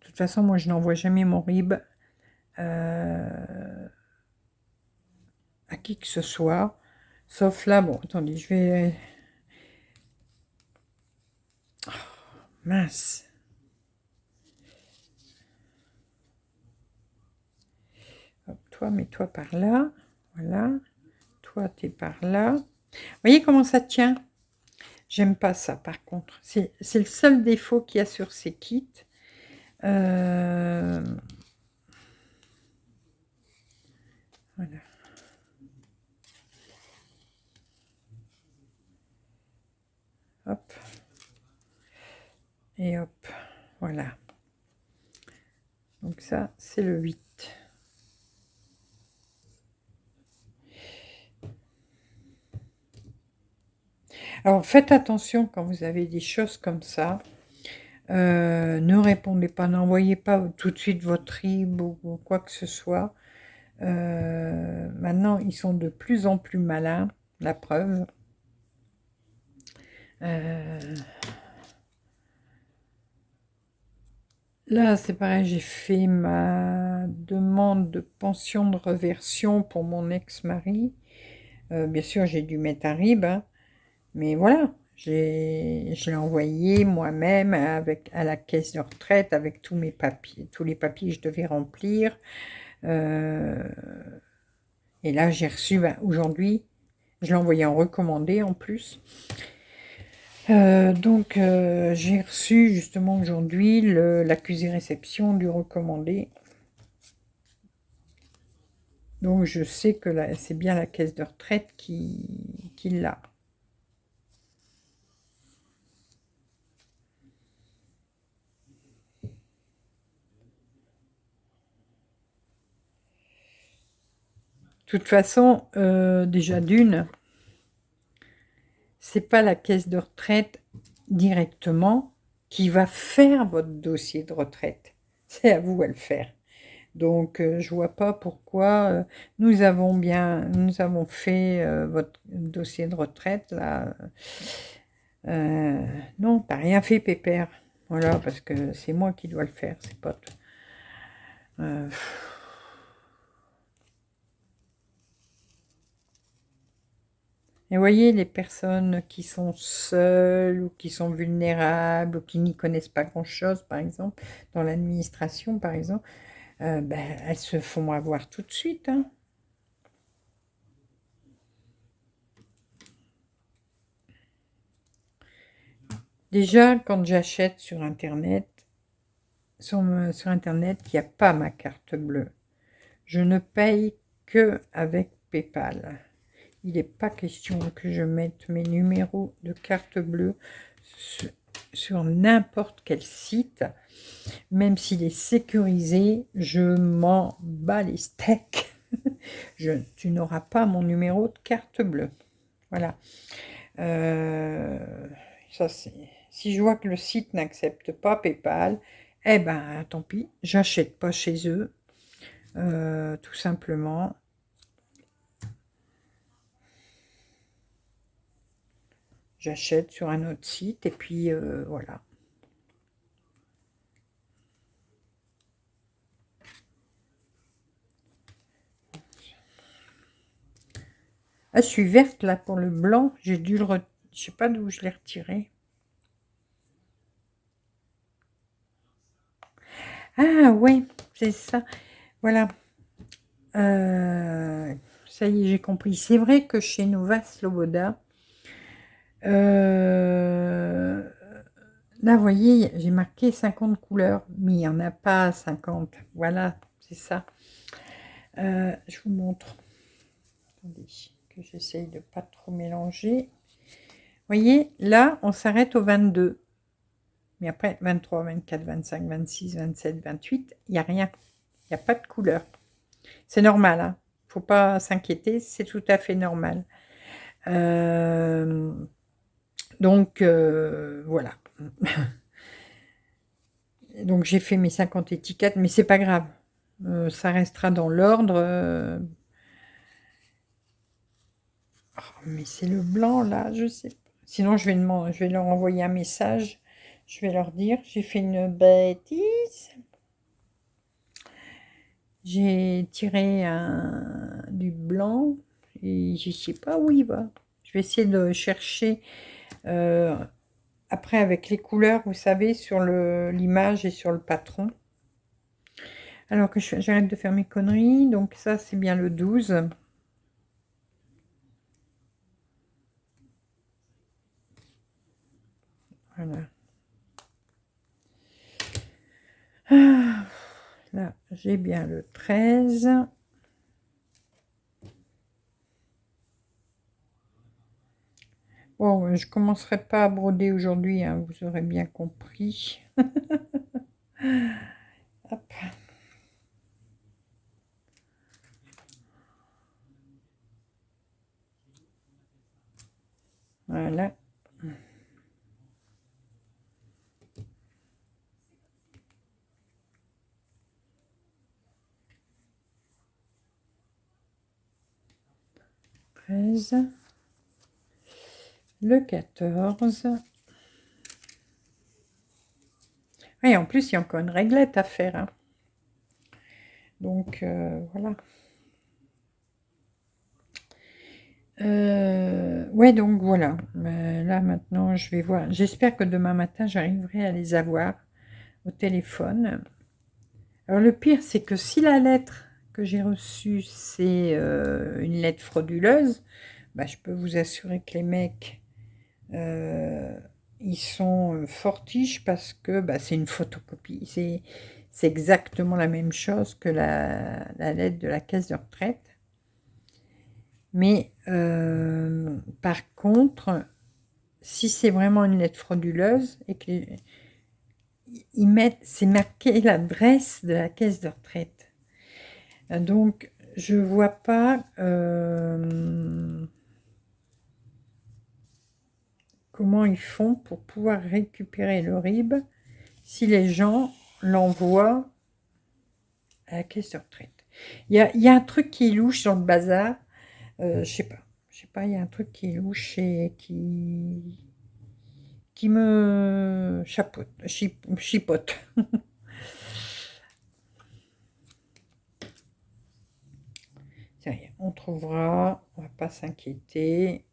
De toute façon, moi, je n'envoie jamais mon RIB à qui que ce soit. Sauf là, bon, attendez, je vais... Oh, mince. Hop, toi, mets-toi par là. Voilà. Toi, t'es par là. Voyez comment ça tient? J'aime pas ça par contre. C'est le seul défaut qu'il y a sur ces kits. Voilà. Hop. Et hop. Voilà. Donc ça, c'est le 8. Alors faites attention quand vous avez des choses comme ça. Ne répondez pas, n'envoyez pas tout de suite votre RIB ou quoi que ce soit. Maintenant, ils sont de plus en plus malins, la preuve. Là, c'est pareil, j'ai fait ma demande de pension de réversion pour mon ex-mari. Bien sûr, j'ai dû mettre un RIB, hein, mais voilà, je l'ai envoyé moi-même à la caisse de retraite avec tous mes papiers, tous les papiers que je devais remplir. Et là, j'ai reçu, aujourd'hui, je l'ai envoyé en recommandé en plus. Donc, j'ai reçu justement aujourd'hui l'accusé réception du recommandé. Donc, je sais que c'est bien la caisse de retraite qui l'a. De toute façon, déjà d'une, c'est pas la caisse de retraite directement qui va faire votre dossier de retraite. C'est à vous à le faire. Donc, je vois pas pourquoi nous avons fait votre dossier de retraite là. Non, t'as rien fait, Pépère. Voilà, parce que c'est moi qui dois le faire, c'est pas toi. Et voyez, les personnes qui sont seules ou qui sont vulnérables ou qui n'y connaissent pas grand-chose, par exemple, dans l'administration, par exemple, elles se font avoir tout de suite, hein. Déjà, quand j'achète sur Internet, sur Internet, il n'y a pas ma carte bleue. Je ne paye que avec PayPal. Il n'est pas question que je mette mes numéros de carte bleue sur n'importe quel site. Même s'il est sécurisé, je m'en bats les steaks. Tu n'auras pas mon numéro de carte bleue. Voilà. Ça, c'est... Si je vois que le site n'accepte pas PayPal, eh ben, tant pis, j'achète pas chez eux, tout simplement. J'achète sur un autre site et puis voilà. Ah, je suis verte là pour le blanc. J'ai dû le je sais pas d'où je l'ai retiré. Ah ouais, c'est ça. Voilà. Ça y est, j'ai compris. C'est vrai que chez Nova Sloboda, là, vous voyez, j'ai marqué 50 couleurs, mais il n'y en a pas 50. Voilà, c'est ça. Je vous montre. Attendez, que j'essaye de pas trop mélanger. Vous voyez, là, on s'arrête au 22. Mais après, 23, 24, 25, 26, 27, 28, il n'y a rien. Il n'y a pas de couleur. C'est normal, hein. Faut pas s'inquiéter, c'est tout à fait normal. Donc, voilà. Donc, j'ai fait mes 50 étiquettes, mais c'est pas grave. Ça restera dans l'ordre. Oh, mais c'est le blanc, là, je sais pas. Sinon, je vais leur envoyer un message. Je vais leur dire, j'ai fait une bêtise. J'ai tiré du blanc et je ne sais pas où il va. Je vais essayer de chercher après avec les couleurs, vous savez, sur l'image et sur le patron. Alors que j'arrête de faire mes conneries. Donc ça, c'est bien le 12. Voilà. Ah, là, j'ai bien le 13. Bon, je commencerai pas à broder aujourd'hui, hein, vous aurez bien compris. Hop. Voilà. Le 14. Et en plus, il y a encore une réglette à faire, hein. Donc, voilà. Ouais, donc voilà. Là, maintenant, je vais voir. J'espère que demain matin, j'arriverai à les avoir au téléphone. Alors, le pire, c'est que si la lettre que j'ai reçue, c'est une lettre frauduleuse, bah, je peux vous assurer que les mecs, ils sont fortiches parce que bah, c'est une photocopie. C'est exactement la même chose que la lettre de la caisse de retraite. Mais par contre, si c'est vraiment une lettre frauduleuse et qu'ils mettent, c'est marqué l'adresse de la caisse de retraite. Donc, je vois pas comment ils font pour pouvoir récupérer le RIB si les gens l'envoient à la caisse de retraite. Il y a un truc qui est louche dans le bazar. Je sais pas, il y a un truc qui est louche et qui me chipote. C'est rien, on trouvera, on va pas s'inquiéter.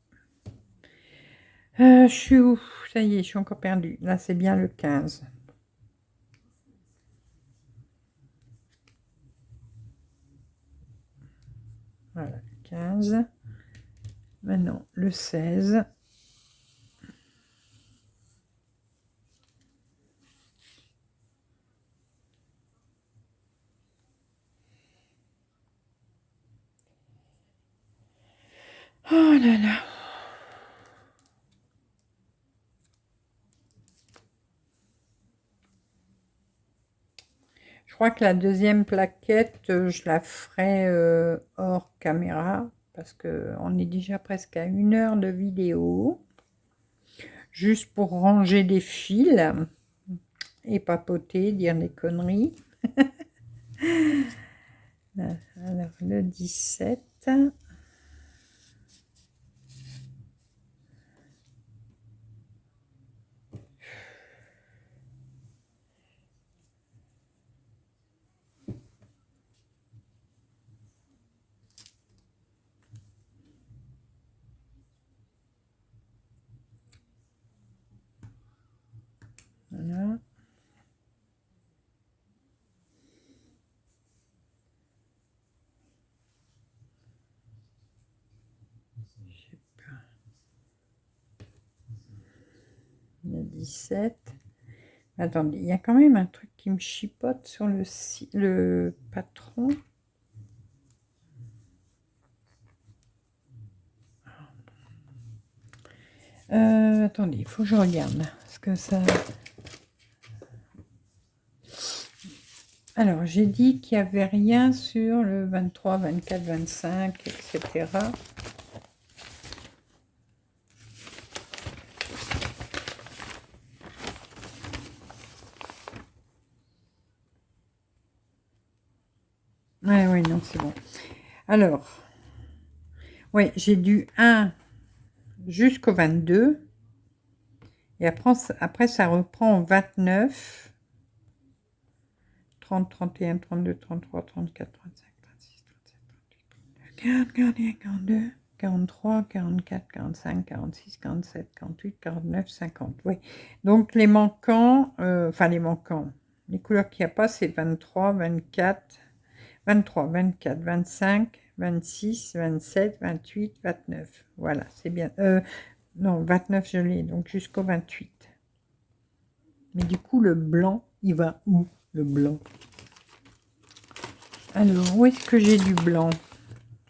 Je suis où? Ça y est, je suis encore perdue. Là, c'est bien le 15. Voilà, le 15. Maintenant, le 16. Oh là là. Je crois que la deuxième plaquette, je la ferai hors caméra parce qu'on est déjà presque à 1 heure de vidéo. Juste pour ranger des fils et papoter, dire des conneries. Alors, le 17. Voilà. Le 17. Attendez, il y a quand même un truc qui me chipote sur le patron. Attendez, il faut que je regarde. Parce que ça... Alors, j'ai dit qu'il n'y avait rien sur le 23, 24, 25, etc. Ouais, oui, non, c'est bon. Alors, oui, j'ai du 1 jusqu'au 22. Et après, ça reprend au 29, 30, 31, 32, 33, 34, 35, 36, 37, 38, 40, 41, 42, 43, 44, 45, 46, 47, 48, 49, 50. Oui. Donc, les manquants, enfin les manquants, les couleurs qu'il n'y a pas, c'est 23, 24, 23, 24, 25, 26, 27, 28, 29. Voilà, c'est bien. Non, 29, je l'ai, donc jusqu'au 28. Mais du coup, le blanc, il va où, le blanc? Alors, où est-ce que j'ai du blanc?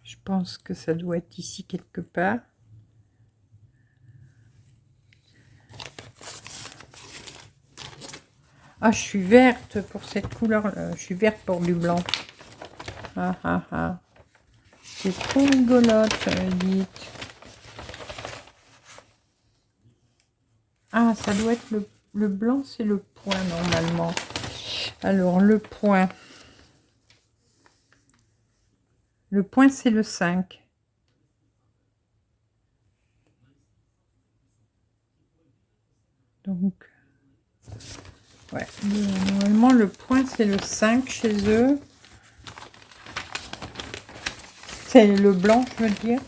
Je pense que ça doit être ici quelque part. Ah, je suis verte pour cette couleur-là. Je suis verte pour du blanc. Ah, ah, ah. C'est trop rigolote, dites. Ah, ça doit être le blanc, c'est le point normalement. Alors, le point. Le point, c'est le 5. Donc, ouais, normalement, le point, c'est le 5 chez eux. C'est le blanc, je veux dire.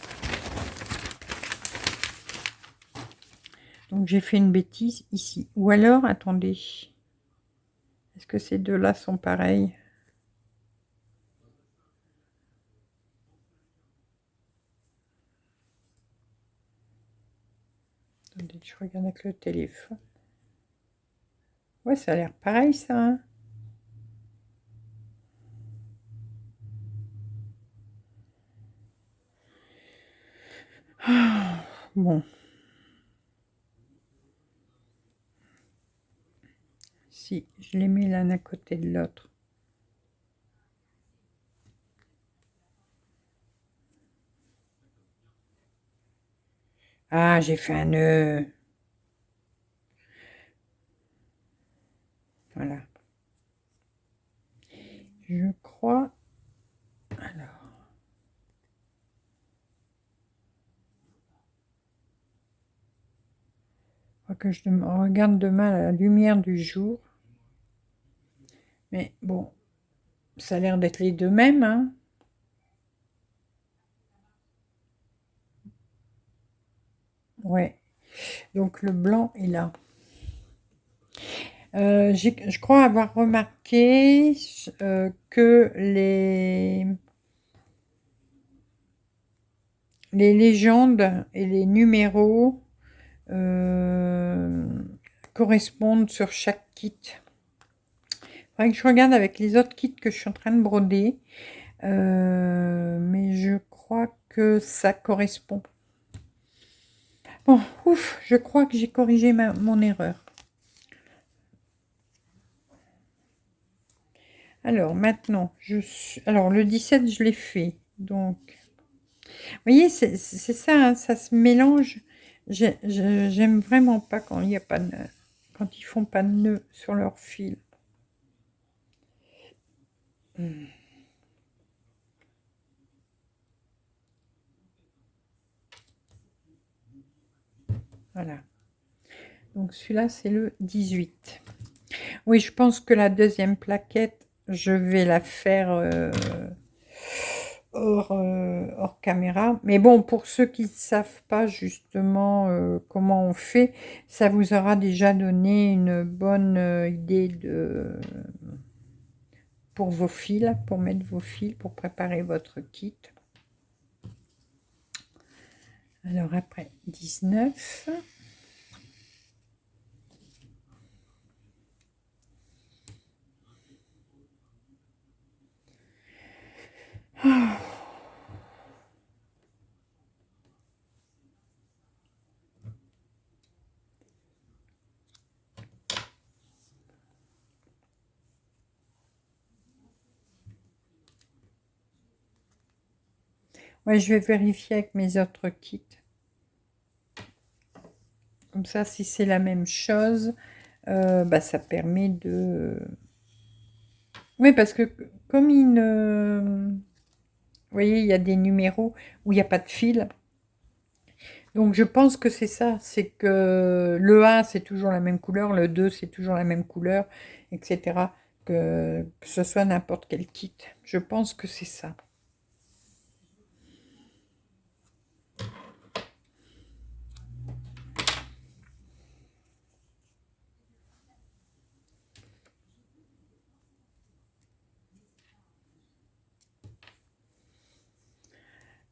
Donc, j'ai fait une bêtise ici. Ou alors, attendez. Est-ce que ces deux-là sont pareils? Attendez, je regarde avec le téléphone. Ouais, ça a l'air pareil, ça. Hein. Bon. Si, je les mets l'un à côté de l'autre. Ah, j'ai fait un nœud. Voilà. Je crois. Alors. Je crois que je regarde demain la lumière du jour. Mais bon, ça a l'air d'être les deux mêmes, hein. Ouais. Donc le blanc est là. Je crois avoir remarqué que les légendes et les numéros correspondent sur chaque kit. Il faudrait que je regarde avec les autres kits que je suis en train de broder. Mais je crois que ça correspond. Bon, ouf, je crois que j'ai corrigé mon erreur. Alors, maintenant, alors, le 17, je l'ai fait. Donc, vous voyez, c'est ça, hein, ça se mélange. J'aime vraiment pas quand il n'y a pas de, quand ils font pas de nœud sur leur fil. Voilà. Donc, celui-là, c'est le 18. Oui, je pense que la deuxième plaquette, je vais la faire hors caméra. Mais bon, pour ceux qui ne savent pas justement comment on fait, ça vous aura déjà donné une bonne idée pour vos fils, pour mettre vos fils, pour préparer votre kit. Alors après, 19. Ah. Ouais, je vais vérifier avec mes autres kits. Comme ça, si c'est la même chose, bah, ça permet de... Oui, parce que comme il ne... Vous voyez, il y a des numéros où il n'y a pas de fil. Donc, je pense que c'est ça. C'est que le 1, c'est toujours la même couleur. Le 2, c'est toujours la même couleur, etc. Que ce soit n'importe quel kit. Je pense que c'est ça.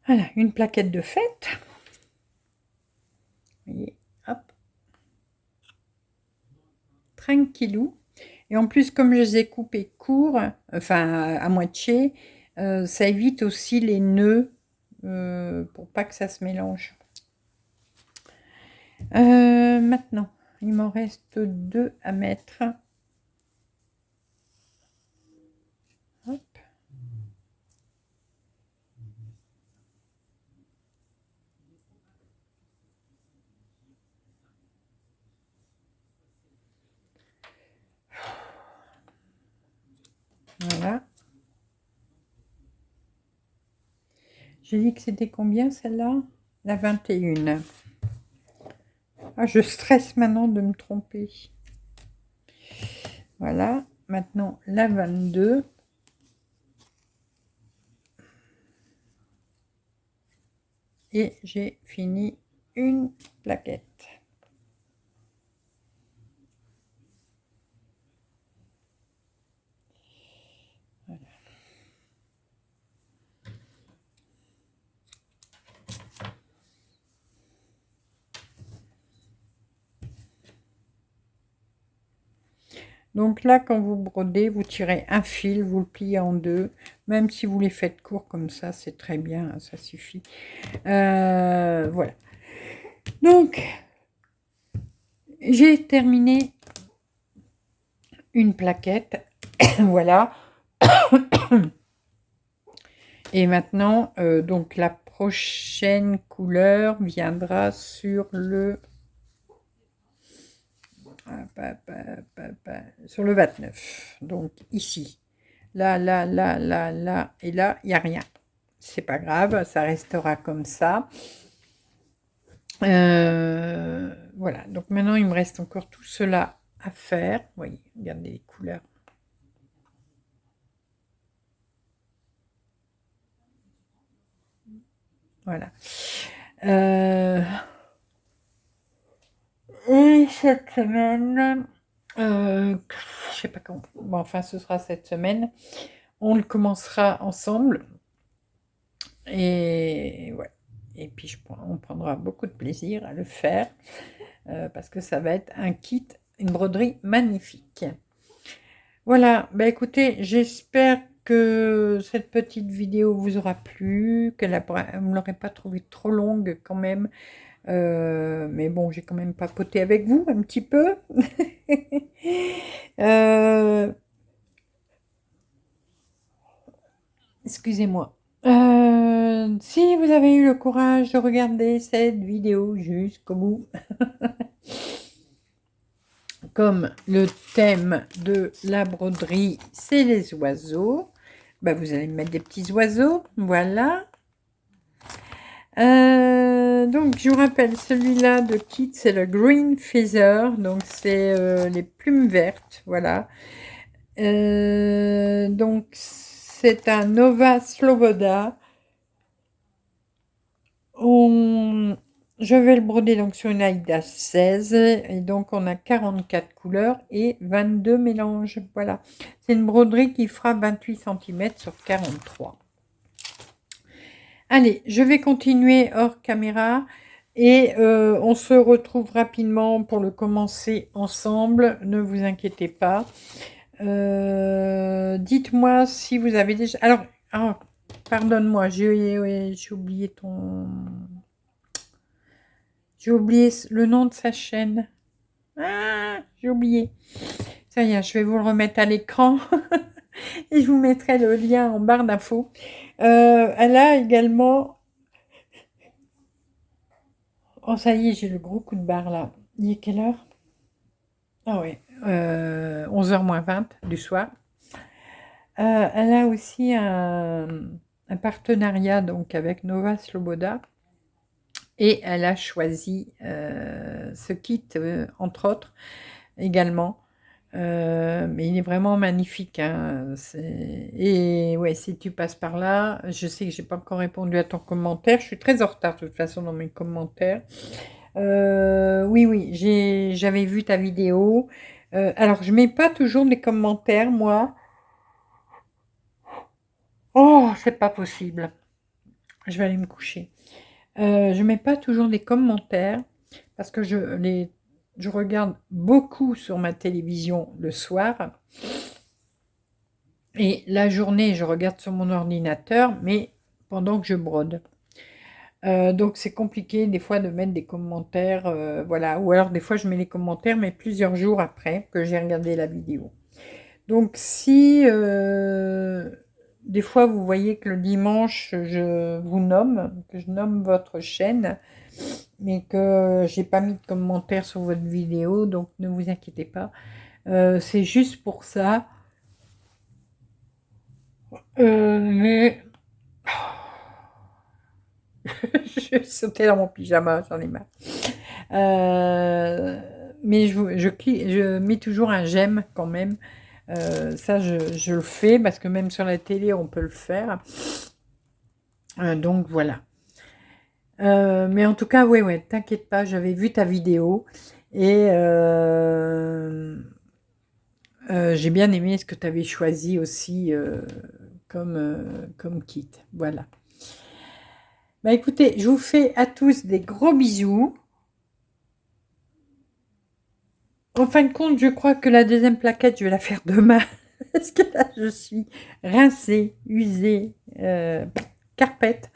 Voilà, une plaquette de fête. Vous voyez, hop. tranquillou. Et en plus, comme je les ai coupés courts, enfin à moitié, ça évite aussi les nœuds pour pas que ça se mélange. Maintenant, il m'en reste 2 à mettre. Hop. Voilà. J'ai dit que c'était combien celle-là? La 21. Ah, je stresse maintenant de me tromper. Voilà. Maintenant, la 22. Et j'ai fini une plaquette. Voilà. Donc là, quand vous brodez, vous tirez un fil, vous le pliez en 2. Même si vous les faites courts comme ça, c'est très bien, ça suffit. Voilà. Donc, j'ai terminé une plaquette. Voilà. Et maintenant, donc la prochaine couleur viendra sur le... sur le 29. Donc ici. Là, là, là, là, là. Et là, il n'y a rien. C'est pas grave, ça restera comme ça. Voilà. Donc maintenant, il me reste encore tout cela à faire. Vous voyez, regardez les couleurs. Voilà. Et cette semaine, je sais pas quand, bon, enfin ce sera cette semaine, on le commencera ensemble. Et ouais. Et puis on prendra beaucoup de plaisir à le faire parce que ça va être un kit, une broderie magnifique. Voilà, bah écoutez, j'espère que cette petite vidéo vous aura plu, qu'elle ne me l'aurait pas trouvée trop longue quand même. Mais bon, j'ai quand même papoté avec vous un petit peu. Excusez-moi. Si vous avez eu le courage de regarder cette vidéo jusqu'au bout, comme le thème de la broderie, c'est les oiseaux, bah vous allez me mettre des petits oiseaux, voilà. Donc, je vous rappelle, celui-là de Kit, c'est le Green Feather, donc c'est les plumes vertes, voilà. Donc, c'est un Nova Sloboda. Je vais le broder donc sur une Aïda 16, et donc on a 44 couleurs et 22 mélanges, voilà. C'est une broderie qui fera 28 cm sur 43. Allez, je vais continuer hors caméra et on se retrouve rapidement pour le commencer ensemble. Ne vous inquiétez pas. Dites-moi si vous avez déjà... Alors, pardonne-moi, j'ai oublié ton... J'ai oublié le nom de sa chaîne. Ah, j'ai oublié. Ça y est, je vais vous le remettre à l'écran. Et je vous mettrai le lien en barre d'infos. Elle a également... Oh, ça y est, j'ai le gros coup de barre là. Il est quelle heure? Ah oui, 11h moins 20 du soir. Elle a aussi un partenariat donc avec Nova Sloboda. Et elle a choisi ce kit, entre autres, également. Mais il est vraiment magnifique, hein. Et ouais, si tu passes par là, je sais que j'ai pas encore répondu à ton commentaire. Je suis très en retard de toute façon dans mes commentaires. Oui, j'avais vu ta vidéo. Alors, je mets pas toujours des commentaires, moi. Oh, c'est pas possible. Je vais aller me coucher. Je mets pas toujours des commentaires parce que je regarde beaucoup sur ma télévision le soir. Et la journée, je regarde sur mon ordinateur, mais pendant que je brode. Donc c'est compliqué des fois de mettre des commentaires, voilà. Ou alors des fois je mets les commentaires, mais plusieurs jours après que j'ai regardé la vidéo. Donc si des fois vous voyez que le dimanche je vous nomme, que je nomme votre chaîne, mais que j'ai pas mis de commentaires sur votre vidéo, donc ne vous inquiétez pas. C'est juste pour ça. Mais je sautais dans mon pyjama, j'en ai marre. Mais je mets toujours un j'aime quand même. Ça, je le fais parce que même sur la télé, on peut le faire. Donc voilà. Mais en tout cas, ouais, t'inquiète pas, j'avais vu ta vidéo et j'ai bien aimé ce que tu avais choisi aussi comme kit. Voilà. Bah écoutez, je vous fais à tous des gros bisous. En fin de compte, je crois que la deuxième plaquette, je vais la faire demain. Parce que là, je suis rincée, usée, carpette.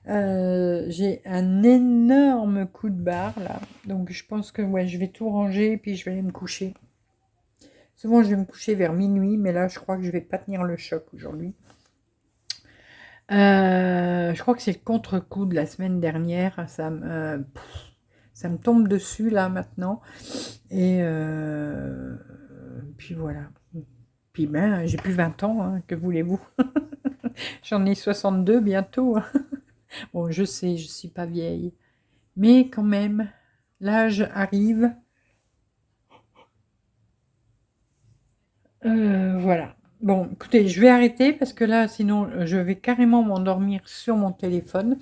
J'ai un énorme coup de barre là. Donc je pense que ouais, je vais tout ranger et puis je vais aller me coucher. Souvent, je vais me coucher vers minuit, mais là, je crois que je vais pas tenir le choc aujourd'hui. Je crois que c'est le contre-coup de la semaine dernière. Ça me tombe dessus là maintenant. Et puis voilà. Puis ben, j'ai plus 20 ans, hein, que voulez-vous? J'en ai 62 bientôt. Bon, je sais, je suis pas vieille. Mais quand même, l'âge arrive. Voilà. Bon, écoutez, je vais arrêter parce que là, sinon, je vais carrément m'endormir sur mon téléphone.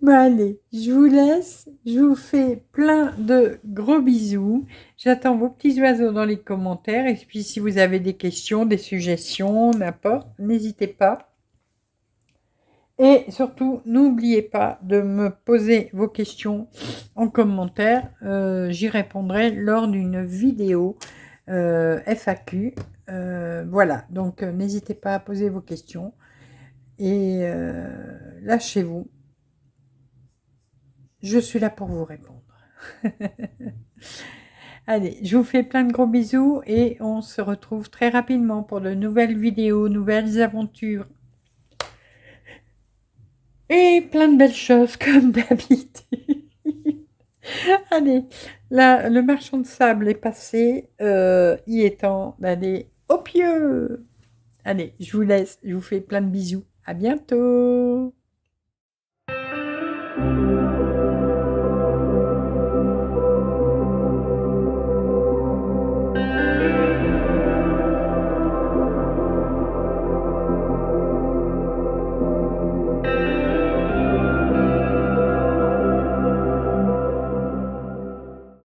Bon, allez, je vous laisse. Je vous fais plein de gros bisous. J'attends vos petits oiseaux dans les commentaires. Et puis, si vous avez des questions, des suggestions, n'importe, n'hésitez pas. Et surtout, n'oubliez pas de me poser vos questions en commentaire. J'y répondrai lors d'une vidéo FAQ. Voilà, donc n'hésitez pas à poser vos questions. Et lâchez-vous. Je suis là pour vous répondre. Allez, je vous fais plein de gros bisous et on se retrouve très rapidement pour de nouvelles vidéos, nouvelles aventures. Et plein de belles choses comme d'habitude. Allez, là, le marchand de sable est passé. Il est temps d'aller au pieu. Allez, je vous laisse. Je vous fais plein de bisous. À bientôt.